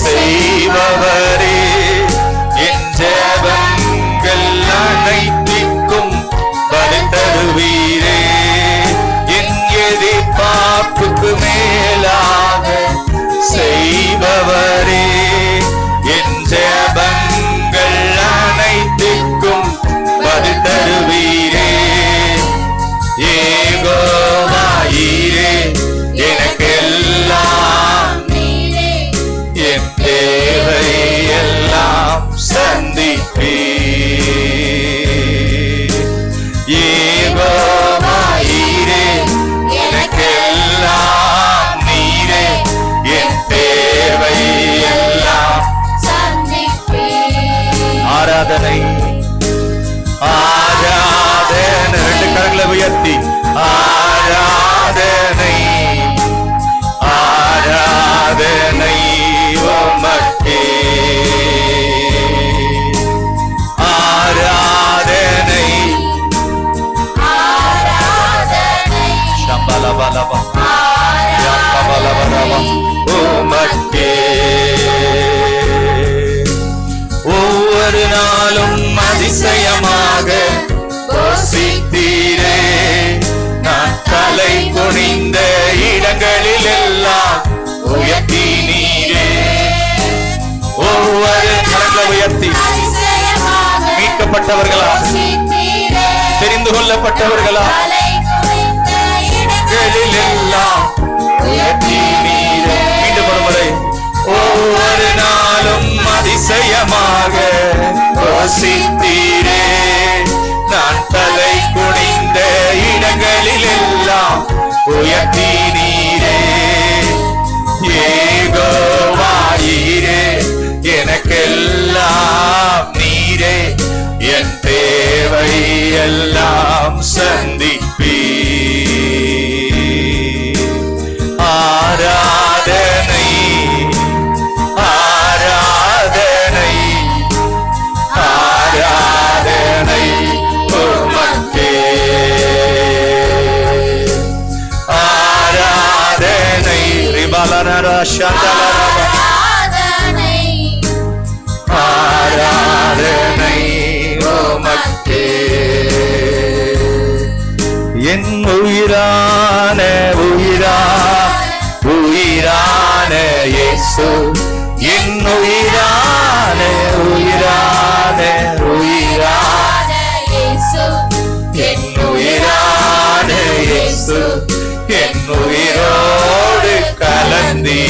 செய்பவரே, என் ஜெபங்கள் அனைத்திற்கும் பதில் தருவீரே. என் எதிர்பார்ப்புக்கு மேலாக செய்பவரே, என் ஜெபங்கள் அனைத்திற்கும் பதில் தருவீரே. யெகோவா ஈரே, எனக்கெல்லாம் நீரே, என் தேவை எல்லாம் சந்திப்பீர். யெகோவா ஈரே, எனக்கெல்லாம் நீரே, என் தேவை எல்லாம் சந்திப்பீர். ஆராதனை, ஆராதனை. 2 கரங்களை உயர்த்தி ஆராதனை, ஆராதனை உமக்கே. ஆராதனை, ஆராதனை. சம்பலபலப சம்பலபலப உமக்கே. ஒவ்வொரு நாளும் அதிசயமாக போஷித்தீரே, நான் தலை குனிந்த இடங்களில் எல்லாம் உயர்த்தி நீரே. ஒவ்வொரு கரங்களை உயர்த்தி மீட்கப்பட்டவர்களா, தெரிந்து கொள்ளப்பட்டவர்களா, இடங்களில் எல்லாம் உயர்த்தி நீரே. மீண்டும் ஒரு முறை. ஒவ்வொரு நாளும் அதிசயமாக போஷித்தீரே, நான் தலை குனிந்த இடங்களில் எல்லாம் உயர்த்தி நீரே. யெகோவா ஈரே, எனக்கெல்லாம் நீரே, என் தேவை எல்லாம் சந்திப்பீர். ஆராதனை, ஆராதனை, ஆராதனை ஆராதனை உமக்கே. என் உயிரான உயிரான இயேசு, என் உயிரான இயேசு, என் உயிரான இயேசு, என் உயிரோடு கலந்தீ.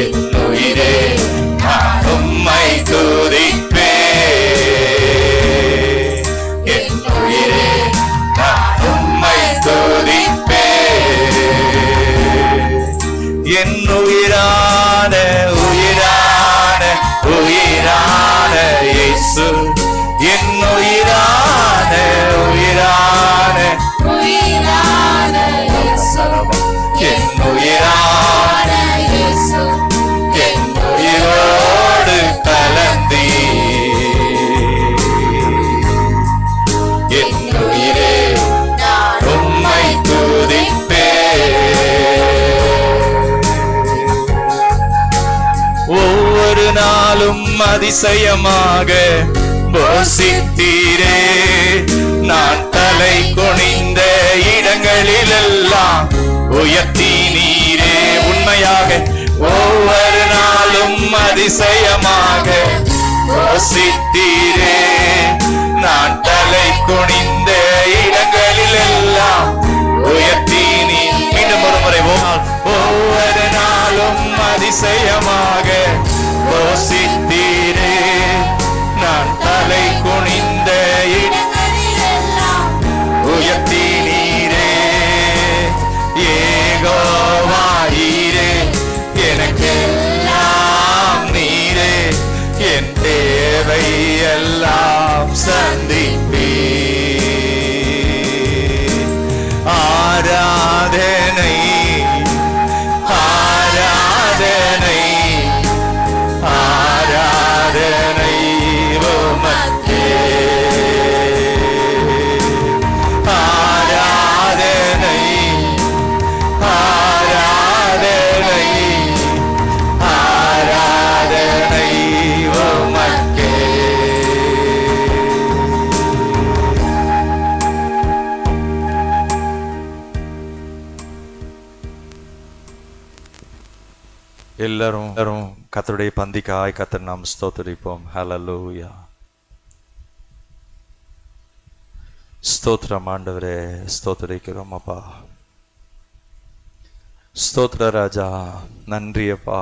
என் உயிரே நான் உம்மை துதிப்பேன். என் உயிரே நான் உம்மை துதிப்பேன். என் உயிரான இயேசு, என் உயிரான இயேசு, என் உயிரான இயேசு, என் உயிரோடு கலந்தீ. என் உயிரே நான் உம்மை துதிப்பேன். ஒவ்வொரு நாளும் அதிசயமாக போஷித்தீரே. நான் தலை குனிந்த இடங்களிலெல்லாம் உயர்த்தி நீரே. உண்மையாக ஒவ்வொரு நாளும் அதிசயமாக போஷித்தீரே. நான் தலை குனிந்த இடங்களிலெல்லாம் உயர்த்தி நீ. மீண்டும் ஒரு முறை ஒவ்வொரு நாளும் அதிசயமாக போஷித்தீரே. நான் தலை குனிந்த இடங்களிலெல்லாம் உயர்த்தி நீரே. ஏகோவாயிரே, எனக்கெல்லாம் நீரே. என் தேவை எல்லாம் சந்திப்பே. ஆராதனை ஆராதனை ஆராதனை உமக்கே. ஆராதனை ஆராதனை ஆராதனை உமக்கே. எல்லாரும் கர்த்தருடைய பந்திக்காய் கர்த்தர் நாம் ஸ்தோத்திரிப்போம். ஹல்லேலூயா. ஸ்தோத்திரம் ஆண்டவரே, ஸ்தோத்திரிக்கிறோம் அப்பா. ஸ்தோத்திர ராஜா, நன்றி அப்பா.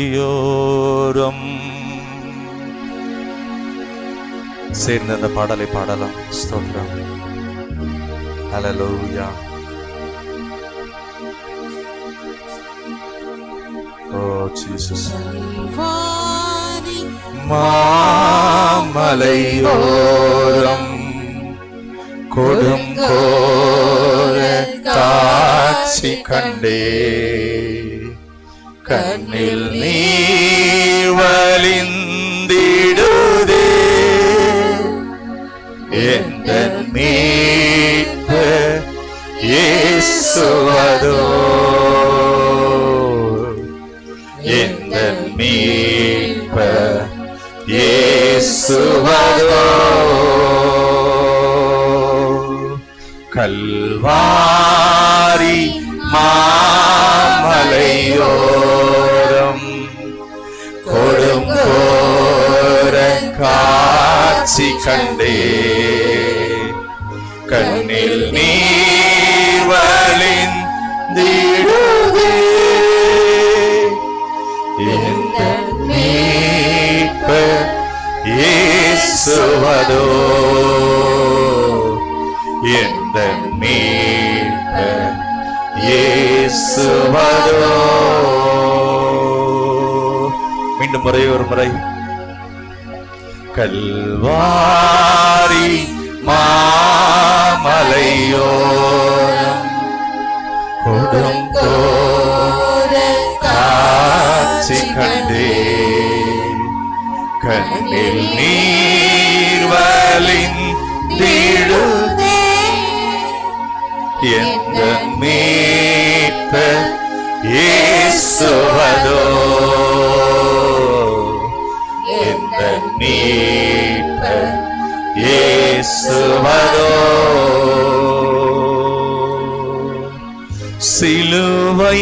மாமலையோரம் சேர்ந்து அந்த பாடலை பாடலாம். ஸ்தோத்திரம். ஹல்லேலூயா. ஓ ஜீசஸ். மாமலையோரம் கொடுங்கோர காட்சி கண்டே. கண்ணில் நீர் வழிந்திடுதே. எந்தன் மீட்பர் இயேசுவதோ. எந்தன் மீட்பர் இயேசுவதோ. கல்வாரி மாமலையோரம் கொடுங்கோர காட்சி கண்டே. கண்ணில் நீர் வழிந்திடுதே. எந்தன் மீட்பர் இயேசுவதோ. எந்தன் மீட்பர் இயேசுவதோ. மீண்டும் ஒரு முறை. கல்வாரி மாமலையோரம் கொடுங்கோர காட்சி கண்டே. கண்ணில் நீர் வழிந்திடுதே எந்த மீட்பர் இயேசுவதோ, எந்த மீட்பர் இயேசுவதோ. சிலுவை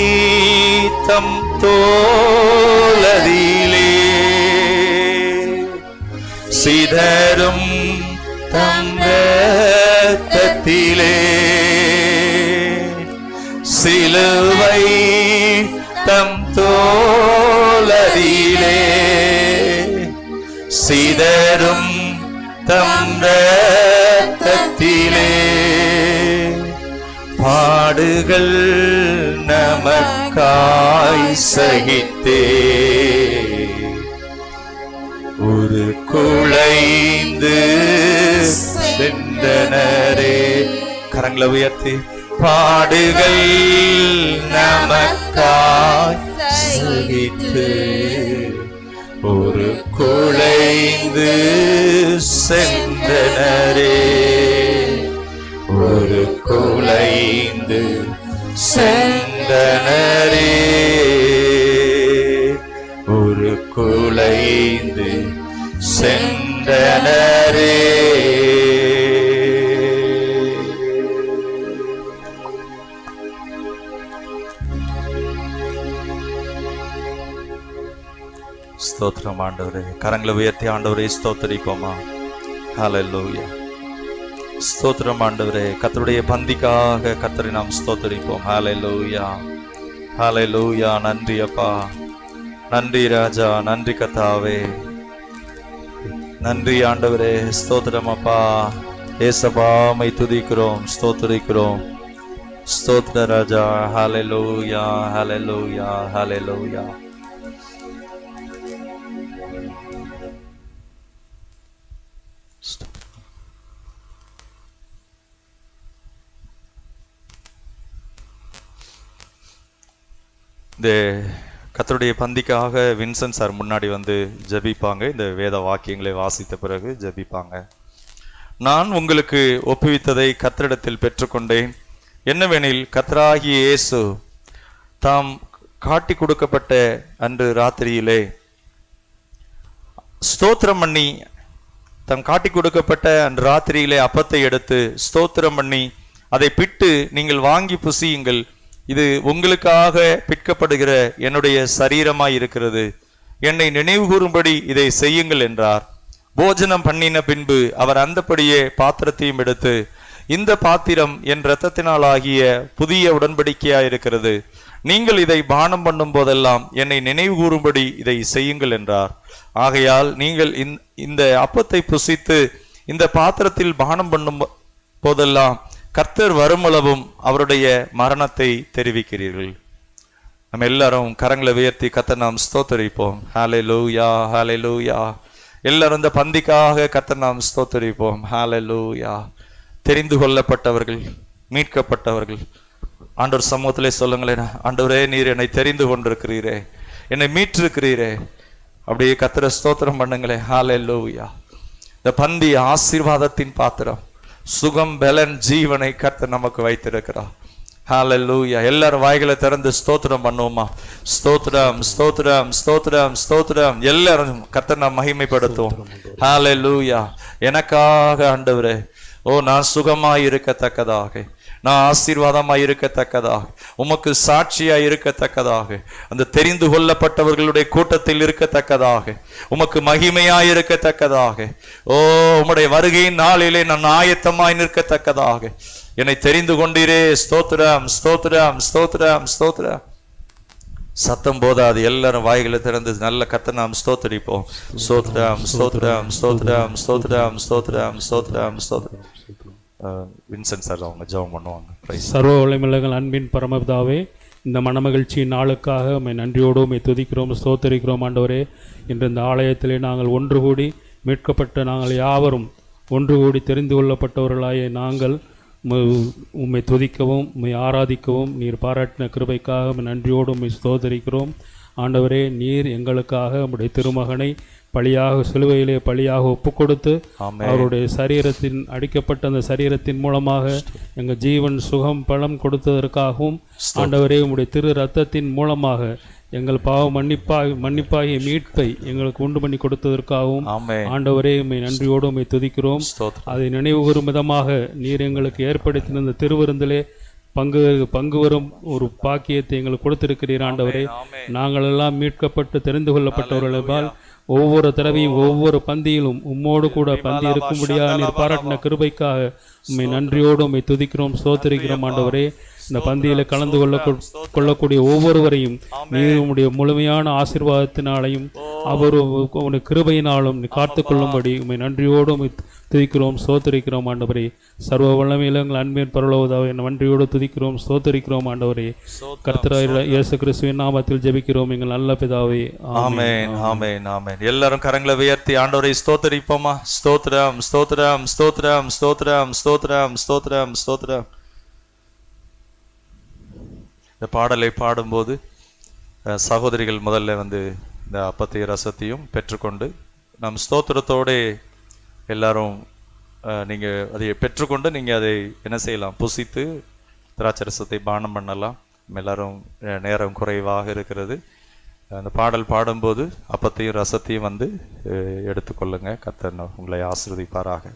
தம் தோளதிலே சிதறும் தம் இரத்தத்திலே, சிலுவை தம் தோளதிலே சிதறும் தம் இரத்தத்திலே, பாடுகள் நமக்காய் சகித்தே ஒரு குழைந்து சென்றனரே. கரங்களை உயர்த்தி, பாடுகள் நமக்காய் சகித்து ஒரு குழைந்து சென்றனரே, ஒரு குழைந்து சென்றனரே, ஒரு குழைந்து சென்றனரே. ஸ்தோத்திரம் ஆண்டவரே. கரங்களை உயர்த்தி ஆண்டவரே ஸ்தோத்திரிப்போமா. ஹல்லேலூயா. ஸ்தோத்திரம் ஆண்டவரே. கர்த்தருடைய பந்திக்காக கர்த்தரை நாம் ஸ்தோத்திரிப்போம். ஹல்லேலூயா, ஹல்லேலூயா. நன்றி அப்பா, நன்றி ராஜா, நன்றி கர்த்தாவே, நன்றி ஆண்டவரே. ஸ்தோத்திரம் அப்பா. ஏசப்பா மை துதிக்கிறோம், ஸ்தோத்திரிக்கிறோம். ஸ்தோத்திர ராஜா. ஹல்லேலூயா, ஹல்லேலூயா, ஹல்லேலூயா. இந்த கர்த்தருடைய பந்திக்காக வின்சென்ட் சார் முன்னாடி வந்து ஜெபிப்பாங்க. இந்த வேத வாக்கியங்களை வாசித்த பிறகு ஜெபிப்பாங்க. நான் உங்களுக்கு ஒப்புவித்ததை கர்த்தரிடத்தில் பெற்றுக்கொண்டேன். என்னவெனில், கர்த்தராகிய இயேசு தாம் காட்டி கொடுக்கப்பட்ட அன்று ராத்திரியிலே ஸ்தோத்திரம் பண்ணி, தாம் காட்டி கொடுக்கப்பட்ட அன்று ராத்திரியிலே அப்பத்தை எடுத்து ஸ்தோத்திரம் பண்ணி அதை பிட்டு, நீங்கள் வாங்கி புசியுங்கள், இது உங்களுக்காக பிற்கப்படுகிற என்னுடைய சரீரமாய் இருக்கிறது, என்னை நினைவு கூறும்படி இதை செய்யுங்கள் என்றார். போஜனம் பண்ணின பின்பு அவர் அந்தபடியே பாத்திரத்தையும் எடுத்து, இந்த பாத்திரம் என் இரத்தத்தினால் ஆகிய புதிய உடன்படிக்கையாய் இருக்கிறது, நீங்கள் இதை பானம் பண்ணும் போதெல்லாம் என்னை நினைவு கூறும்படி இதை செய்யுங்கள் என்றார். ஆகையால் நீங்கள் இந்த அப்பத்தை புசித்து இந்த பாத்திரத்தில் பானம் பண்ணும் போதெல்லாம் கர்த்தர் வருமளவும் அவருடைய மரணத்தை தெரிவிக்கிறீர்கள். நம்ம எல்லாரும் கரங்களை உயர்த்தி கர்த்தர் நாம் ஸ்தோத்தரிப்போம். ஹல்லேலூயா, ஹல்லேலூயா. எல்லாரும் இந்த பந்திக்காக கர்த்தர் நாம் ஸ்தோத்தரிப்போம். ஹல்லேலூயா. தெரிந்து கொள்ளப்பட்டவர்கள், மீட்கப்பட்டவர்கள், ஆண்டவர் சமூகத்திலே சொல்லுங்களேன், ஆண்டவரே நீர் என்னை தெரிந்து கொண்டிருக்கிறீரே, என்னை மீட்டிருக்கிறீரே. அப்படியே கர்த்தரை ஸ்தோத்திரம் பண்ணுங்களேன். ஹல்லேலூயா. இந்த பந்தி ஆசீர்வாதத்தின் பாத்திரம், சுகம், பலன், ஜீவனை கர்த்தர் நமக்கு வைத்திருக்கிறார். ஹல்லேலூயா. எல்லாரும் வாய்களை திறந்து ஸ்தோத்திரம் பண்ணுவோமா. ஸ்தோத்திரம், ஸ்தோத்திரம், ஸ்தோத்திரம், ஸ்தோத்திரம். எல்லாரும் கர்த்தர் நாம் மகிமைப்படுத்துவோம். ஹல்லேலூயா. எனக்காக ஆண்டவரே, ஓ நான் சுகமாய் இருக்கத்தக்கதாக, நான் ஆசீர்வாதமாய் இருக்கத்தக்கதாக, உமக்கு சாட்சியாய் இருக்கத்தக்கதாக, அந்த தெரிந்து கொள்ளப்பட்டவர்களுடைய கூட்டத்தில் இருக்கத்தக்கதாக, உமக்கு மகிமையாய் இருக்கத்தக்கதாக, ஓ உம்முடைய வருகையின் நாளிலே நான் ஆயத்தமாய் நிற்கத்தக்கதாக என்னை தெரிந்து கொண்டீரே. ஸ்தோத்திரம், ஸ்தோத்திரம், ஸ்தோத்திரம், ஸ்தோத்திரம். சத்தம் போதாது. எல்லாரும் வாய்களை திறந்து நல்ல கர்த்தரை நாம் ஸ்தோத்திரிப்போம். ஸ்தோத்திரம், ஸ்தோத்திரம், ஸ்தோத்திரம், ஸ்தோத்திரம், ஸ்தோத்திரம், ஸ்தோத்திரம், ஸ்தோத்திரம். வின்சென்ட் சார் அவங்க ஜெபம் பண்ணுவாங்க. சர்வ வல்லமையுள்ள அன்பின் பரமபிதாவே, இந்த மனமகிழ்ச்சியின் நாளுக்காக உம்மை நன்றியோடு உம்மை துதிக்கிறோம், ஸ்தோத்திரிக்கிறோம். ஆண்டவரே, இன்று இந்த ஆலயத்திலே நாங்கள் ஒன்று கூடி மீட்கப்பட்ட நாங்கள் யாவரும் ஒன்று கூடி தெரிந்து கொள்ளப்பட்டவர்களாய நாங்கள் உம்மை துதிக்கவும் உம்மை ஆராதிக்கவும் நீர் பாராட்டின கிருபைக்காக நன்றியோடு உம்மை ஸ்தோத்திரிக்கிறோம். ஆண்டவரே, நீர் எங்களுக்காக உம்முடைய திருமகனை பலியாக சிலுவையிலே பலியாக ஒப்பு கொடுத்து ஆமென். அவருடைய சரீரத்தின் அடிக்கப்பட்ட அந்த சரீரத்தின் மூலமாக எங்கள் ஜீவன் சுகம் பலம் கொடுத்ததற்காகவும் ஆண்டவரே உம்முடைய திரு ரத்தத்தின் மூலமாக எங்கள் பாவ மன்னிப்பாகிய மீட்பை எங்களுக்கு உண்டு பண்ணி கொடுத்ததற்காகவும் ஆமென். ஆண்டவரே உம்மை நன்றியோடு உம்மை துதிக்கிறோம். ஸ்தோத்திரம். அதை நினைவுகூரும் விதமாக நீர் எங்களுக்கு ஏற்படுத்தின திருவிருந்திலே பங்கு வரும் ஒரு பாக்கியத்தை எங்களுக்கு கொடுத்திருக்கிறீர் ஆண்டவரே. நாங்கள் எல்லாம் மீட்கப்பட்டு தெரிந்து கொள்ளப்பட்டவர்களால் ஒவ்வொரு தடவையும் ஒவ்வொரு பந்தியிலும் உம்மோடு கூட பந்தி இருக்கும்படியாக நீர் பாராட்டின கிருபைக்காக உம்மை நன்றியோடு உம்மை துதிக்கிறோம், ஸ்தோத்திரிக்கிறோம் ஆண்டவரே. இந்த பந்தியில கலந்து கொள்ளக்கூடிய ஒவ்வொருவரையும் நீர் உம்முடைய முழுமையான ஆசீர்வாதத்தினாலையும் அவருடைய கிருபையினாலும் நீ காத்து கொள்ளும்படி உம்மை நன்றியோடு உம்மை துதிக்கிறோம், ஸ்தோத்திரிக்கிறோம் ஆண்டவரே. சர்வ வல்லமையில எங்கள் அன்பின் பரலோகதாவே நன்றியோடு துதிக்கிறோம், ஸ்தோத்திரிக்கிறோம் ஆண்டவரே. கர்த்தராகிய இயேசு கிறிஸ்துவின் நாமத்தில் ஜெபிக்கிறோம் எங்கள் நல்ல பிதாவே, ஆமென். ஆமென். ஆமென். எல்லாரும் கரங்களை உயர்த்தி ஆண்டவரை ஸ்தோத்திரிப்போமா? ஸ்தோத்திரம், ஸ்தோத்திரம், ஸ்தோத்திரம், ஸ்தோத்திரம், ஸ்தோத்திரம், ஸ்தோத்திரம், ஸ்தோத்திரம். இந்த பாடலை பாடும்போது சகோதரிகள் முதல்ல இந்த அப்பத்தையும் ரசத்தையும் பெற்றுக்கொண்டு நம் ஸ்தோத்திரத்தோடு எல்லாரும் நீங்கள் அதை பெற்றுக்கொண்டு நீங்கள் அதை என்ன செய்யலாம், புசித்து திராட்சை ரசத்தை பானம் பண்ணலாம். எல்லாரும் நேரம் குறைவாக இருக்கிறது. அந்த பாடல் பாடும்போது அப்பத்தையும் ரசத்தையும் எடுத்துக்கொள்ளுங்க. கர்த்தர் உங்களை ஆசீர்வதிப்பாராக.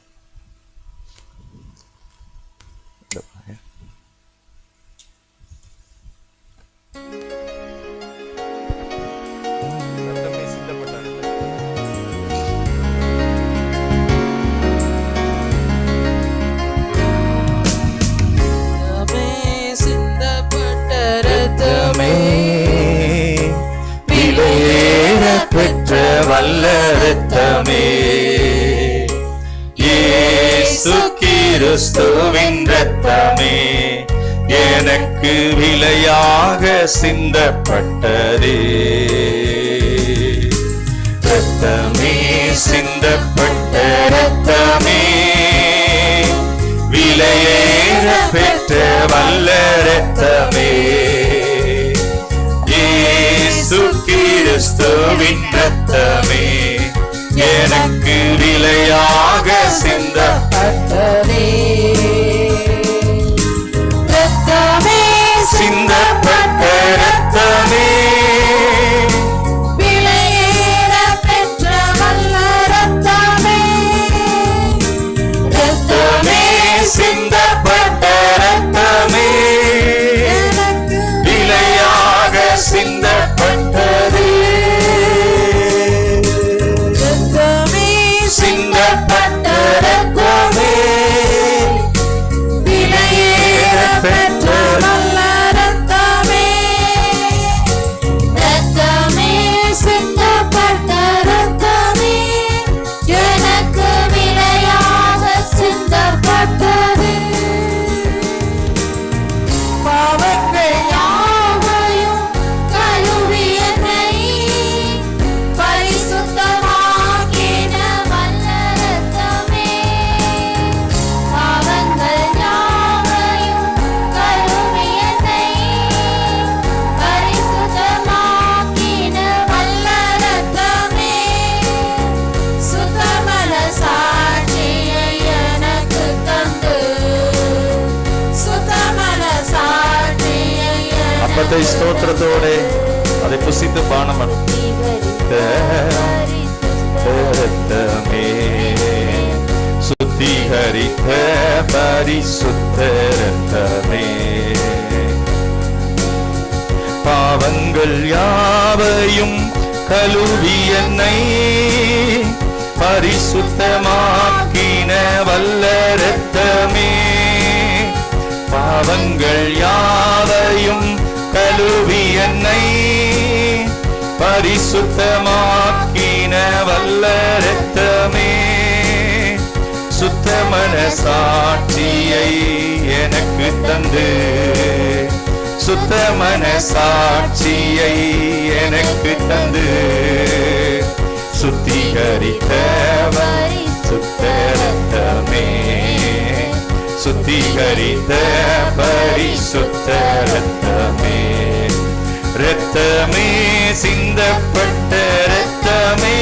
விலையேற பெற்ற வல்ல இரத்தமே, இயேசு கிறிஸ்துவின் இரத்தமே, எனக்கு விலையாக சிந்தப்பட்டதே. இரத்தமே, சிந்தப்பட்ட இரத்தமே, விலையேற பெற்ற வல்ல இரத்தமே, இயேசு கிறிஸ்துவின் இரத்தமே, எனக்கு விலையாக சிந்தப்பட்டதே. இரத்தமே, சிந்தப்பட்ட இரத்தமே, விலையேற பெற்ற வல்ல இரத்தமே, இரத்தமே, சிந்தப்பட்ட இரத்தமே, விலையாக சிந்தப்பட்டதே. இரத்தமே, சிந்தப்பட்ட இரத்தமே, விலையேற பெற்ற வல்ல இரத்தமே, இரத்தமே, சிந்தப்பட்ட இரத்தமே, எனக்கு விலையாக சிந்தப்பட்டதே. பாவங்கள் யாவையும் கழுவி என்னை பரிசுத்தமாக்கின வல்ல இரத்தமே, பாவங்கள் யாவையும் கழுவி என்னை பரிசுத்தமாக்கின வல்ல இரத்தமே, சுத்தமன சாட்சியை எனக்கு தந்து, சுத்தமன சாட்சியை அப்பத்தை ஸ்தோத்திரத்தோட அதை புசித்து பானம் இரத்தமே, சுத்திகரித்த பரிசுத்த இரத்தமே, பாவங்கள் யாவையும் கழுவி என்னை பரிசுத்தமாக்கின வல்ல இரத்தமே, பாவங்கள் யாவையும் கழுவி என்னை பரிசுத்தமாக்கின வல்ல இரத்தமே, சுத்தமன சாட்சியை எனக்கு தந்து, சுத்தமன சாட்சியை எனக்கு தந்து, சுத்திகரித்த பரிசுத்த இரத்தமே, சுத்திகரித்த பரிசுத்த இரத்தமே, இரத்தமே, சிந்தப்பட்ட இரத்தமே,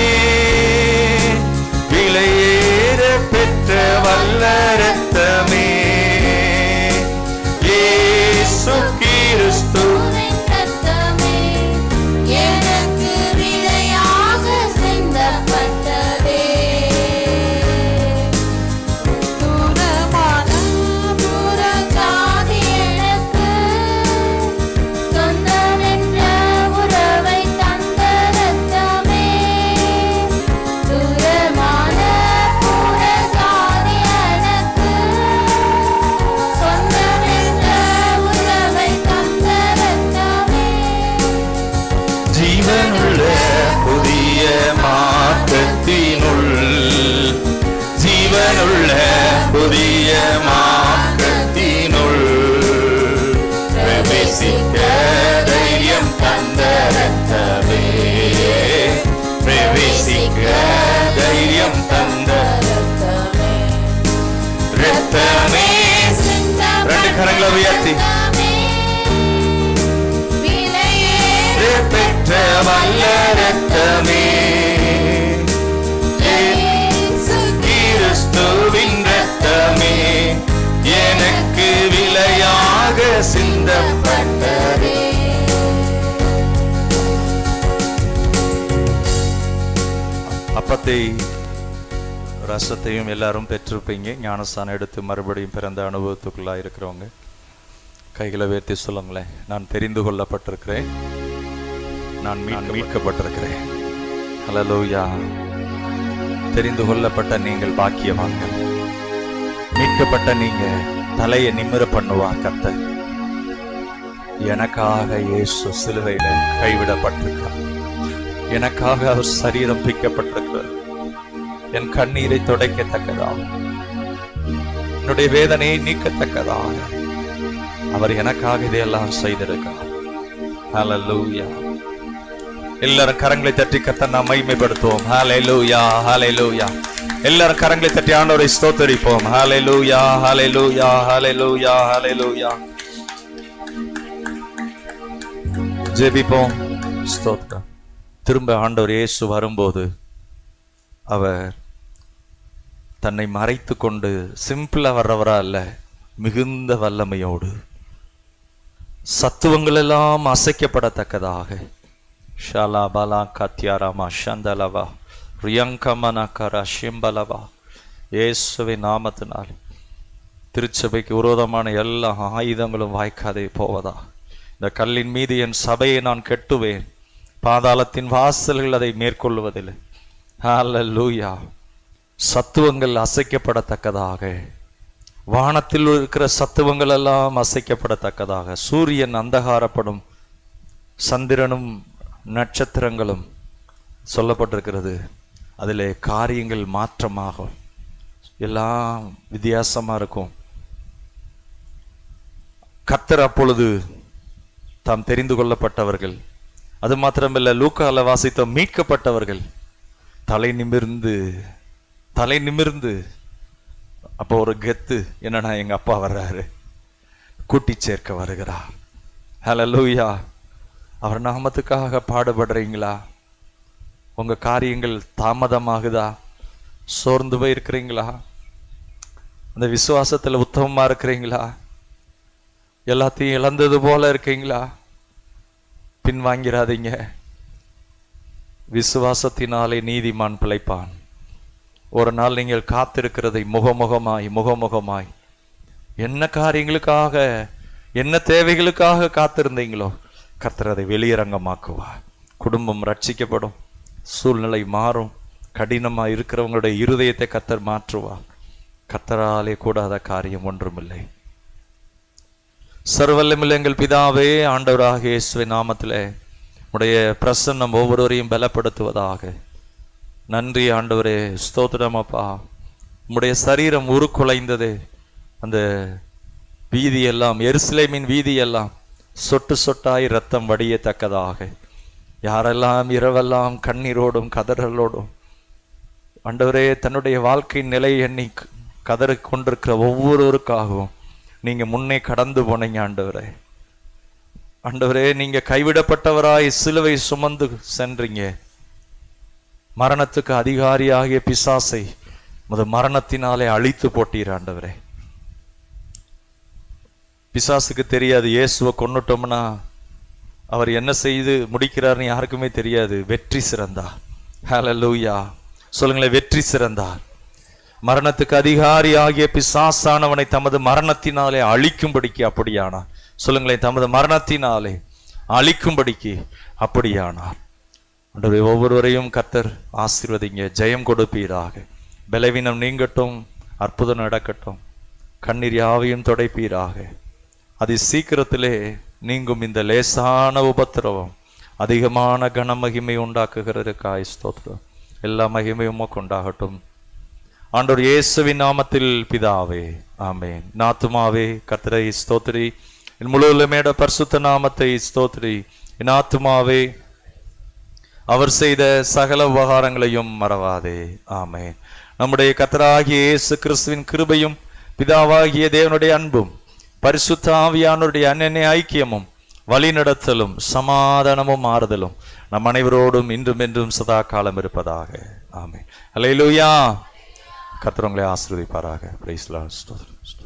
ஜீவனுள்ள புதிய மார்க்கத்தினுள், ஜீவனுள்ள புதிய மார்க்கத்தினுள் பிரவேசிக்க தைரியம் தந்த ரத்தமே, பிரவேசிக்க தைரியம் தந்த ரத்தமே. ரெண்டு கரங்களை உயர்த்தி பெற்ற வல்ல ரத்தமே, கிறிஸ்துவின் ரத்தமே, எனக்கு விலையாக சிந்தப்பட்டதே. அப்பத்தை ரசத்தையும் எல்லாரும் பெற்றிருப்பீங்க. ஞானஸ்தானம் எடுத்து மறுபடியும் பிறந்த அனுபவத்துக்குள்ளா இருக்கிறவங்க கைகளை உயர்த்தி சொல்லுங்களேன். நான் தெரிந்து கொள்ளப்பட்டிருக்கிறேன், நான் மீட்கப்பட்டிருக்கிறேன். ஹல்லேலூயா. தெரிந்து கொள்ளப்பட்ட நீங்கள் பாக்கியவான்கள். மீட்கப்பட்ட நீங்க தலையை நிமிர பண்ணுவா கர்த்தர். எனக்காக இயேசு சிலுவையில கைவிடப்பட்டிருக்கிறார். எனக்காக அவர் சரீரம் பிக்கப்பட்டிருக்கிறார். என் கண்ணீரை துடைக்கத்தக்கதாக, என்னுடைய வேதனையை நீக்கத்தக்கதாக அவர் எனக்காக இதையெல்லாம் செய்திருக்கிறார். ஹல்லேலூயா. எல்லாரும் கரங்களை தட்டி கர்த்தரை நாம் மகிமைப்படுத்துவோம். ஹல்லேலூயா, ஹல்லேலூயா. எல்லாரும் கரங்களை தட்டி ஆண்டவரை ஸ்தோத்திரிப்போம். ஹல்லேலூயா, ஹல்லேலூயா, ஹல்லேலூயா, ஹல்லேலூயா. ஜெபிப்போம். ஸ்தோத்திரம். திரும்ப ஆண்டவர் இயேசு வரும்போது அவர் தன்னை மறைத்து கொண்டு சிம்பிளா வர்றவரா அல்ல, மிகுந்த வல்லமையோடு சத்துவங்கள் எல்லாம் அசைக்கப்படத்தக்கதாக ஷாலா பாலா கத்யாராமா ஷந்தலவா ரியங்கமனகரா ஷிம்பலவா இயேசுவின் நாமத்தினால் திருச்சபைக்கு விரோதமான எல்லா ஆயுதங்களும் வாய்க்காதே போவதா. இந்த கல்லின் மீது என் சபையை நான் கட்டுவேன், பாதாளத்தின் வாசல்கள் அதை மேற்கொள்வதில்லை. ஹல்லேலூயா. சத்துவங்கள் அசைக்கப்படத்தக்கதாக, வானத்தில் இருக்கிற சத்துவங்கள் எல்லாம் அசைக்கப்படத்தக்கதாக, சூரியன் அந்தகாரப்படும், சந்திரனும் நட்சத்திரங்களும் சொல்லப்பட்டிருக்கிறது, அதிலே காரியங்கள் மாற்றமாகும், எல்லாம் வித்தியாசமா இருக்கும். கர்த்தர் அப்பொழுது தாம் தெரிந்து கொள்ளப்பட்டவர்கள், அது மாத்திரமல்ல லூக்கால வாசித்த மீட்கப்பட்டவர்கள் தலை நிமிர்ந்து அப்போ ஒரு கெத்து, என்னன்னா எங்க அப்பா வர்றாரு, கூட்டி சேர்க்க வருகிறார். ஹல்லேலூயா. அவர் நாமத்துக்காக பாடுபடுறீங்களா? உங்க காரியங்கள் தாமதமாகுதா? சோர்ந்து போய் இருக்கிறீங்களா? அந்த விசுவாசத்துல உத்தமமா இருக்கிறீங்களா? எல்லாத்தையும் இழந்தது போல இருக்கீங்களா? பின்வாங்கிறாதீங்க. விசுவாசத்தினாலே நீதிமான் பிழைப்பான். ஒரு நாள் நீங்கள் காத்திருக்கிறதை முகமுகமாய் என்ன காரியங்களுக்காக, என்ன தேவைகளுக்காக காத்திருந்தீங்களோ கர்த்தர் அதை வெளியரங்கமாக்குவா. குடும்பம் ரட்சிக்கப்படும், சூழ்நிலை மாறும், கடினமா இருக்கிறவங்களுடைய இருதயத்தை கர்த்தர் மாற்றுவா. கர்த்தராலே கூடாத காரியம் ஒன்றுமில்லை. சர்வவல்லமையுள்ள எங்கள் பிதாவே, ஆண்டவராக இயேசுவின் நாமத்திலே உடைய பிரசன்னம் ஒவ்வொருவரையும் பலப்படுத்துவதாக. நன்றி ஆண்டவரே, ஸ்தோத்திரம் அப்பா. உம்முடைய சரீரம் உருக்குலைந்தது, அந்த வீதியெல்லாம், எருசலேமின் வீதியெல்லாம் சொட்டு சொட்டாய் ரத்தம் வடியத்தக்கதாக, யாரெல்லாம் இரவெல்லாம் கண்ணீரோடும் கதறலோடும் ஆண்டவரே தன்னுடைய வாழ்க்கையின் நிலை எண்ணி கதறி கொண்டிருக்கிற ஒவ்வொருவருக்காகவும் நீங்க முன்னே கடந்து போனீங்க ஆண்டவரே. ஆண்டவரே, நீங்க கைவிடப்பட்டவராய் சிலுவை சுமந்து சென்றீங்க. மரணத்துக்கு அதிகாரியாகிய பிசாசை மரணத்தினாலே அழித்து போட்டீர் ஆண்டவரே. பிசாசுக்கு தெரியாது இயேசுவை கொன்னுட்டோம்னா அவர் என்ன செய்து முடிக்கிறார்னு யாருக்குமே தெரியாது. வெற்றி சிறந்தார். ஹல்லேலூயா. சொல்லுங்களேன், வெற்றி சிறந்தார். மரணத்துக்கு அதிகாரி ஆகிய பிசாசானவனை தமது மரணத்தினாலே அழிக்கும்படிக்கு அப்படியானார். சொல்லுங்களேன், தமது மரணத்தினாலே அழிக்கும்படிக்கு அப்படியானார். ஆண்டவரே, ஒவ்வொருவரையும் கர்த்தர் ஆசீர்வதிங்க, ஜெயம் கொடுப்பீராக. பலவீனம் நீங்கட்டும், அற்புதம் நடக்கட்டும், கண்ணீர் யாவையும் துடைப்பீராக. அது சீக்கிரத்திலே நீங்கும் இந்த லேசான உபத்திரவம் அதிகமான கனமகிமை உண்டாக்குகிறதுக்காய் ஸ்தோத்திரம். எல்லா மகிமையும் உமக்கு உண்டாகட்டும். ஆண்டவர் இயேசுவின் நாமத்தில் பிதாவே, ஆமென். என் ஆத்துமாவே கர்த்தரை ஸ்தோத்திரி, என் முழு உள்ளமேட பரிசுத்த நாமத்தை ஸ்தோத்திரி. என் ஆத்துமாவே அவர் செய்த சகல உபகாரங்களையும் மறவாதே. ஆமென். நம்முடைய கர்த்தராகிய இயேசு கிறிஸ்துவின் கிருபையும் பிதாவாகிய தேவனுடைய அன்பும் பரிசுத்த ஆவியானவருடைய அன்னை ஐக்கியமும் வழிநடத்தலும் சமாதானமும் ஆறுதலும் நம் அனைவரோடும் இன்றும் என்றும் சதா காலம் இருப்பதாக. ஆமென். அல்லேலூயா. கர்த்தர் உங்களை ஆசீர்வதிப்பாராக. Price the Lord.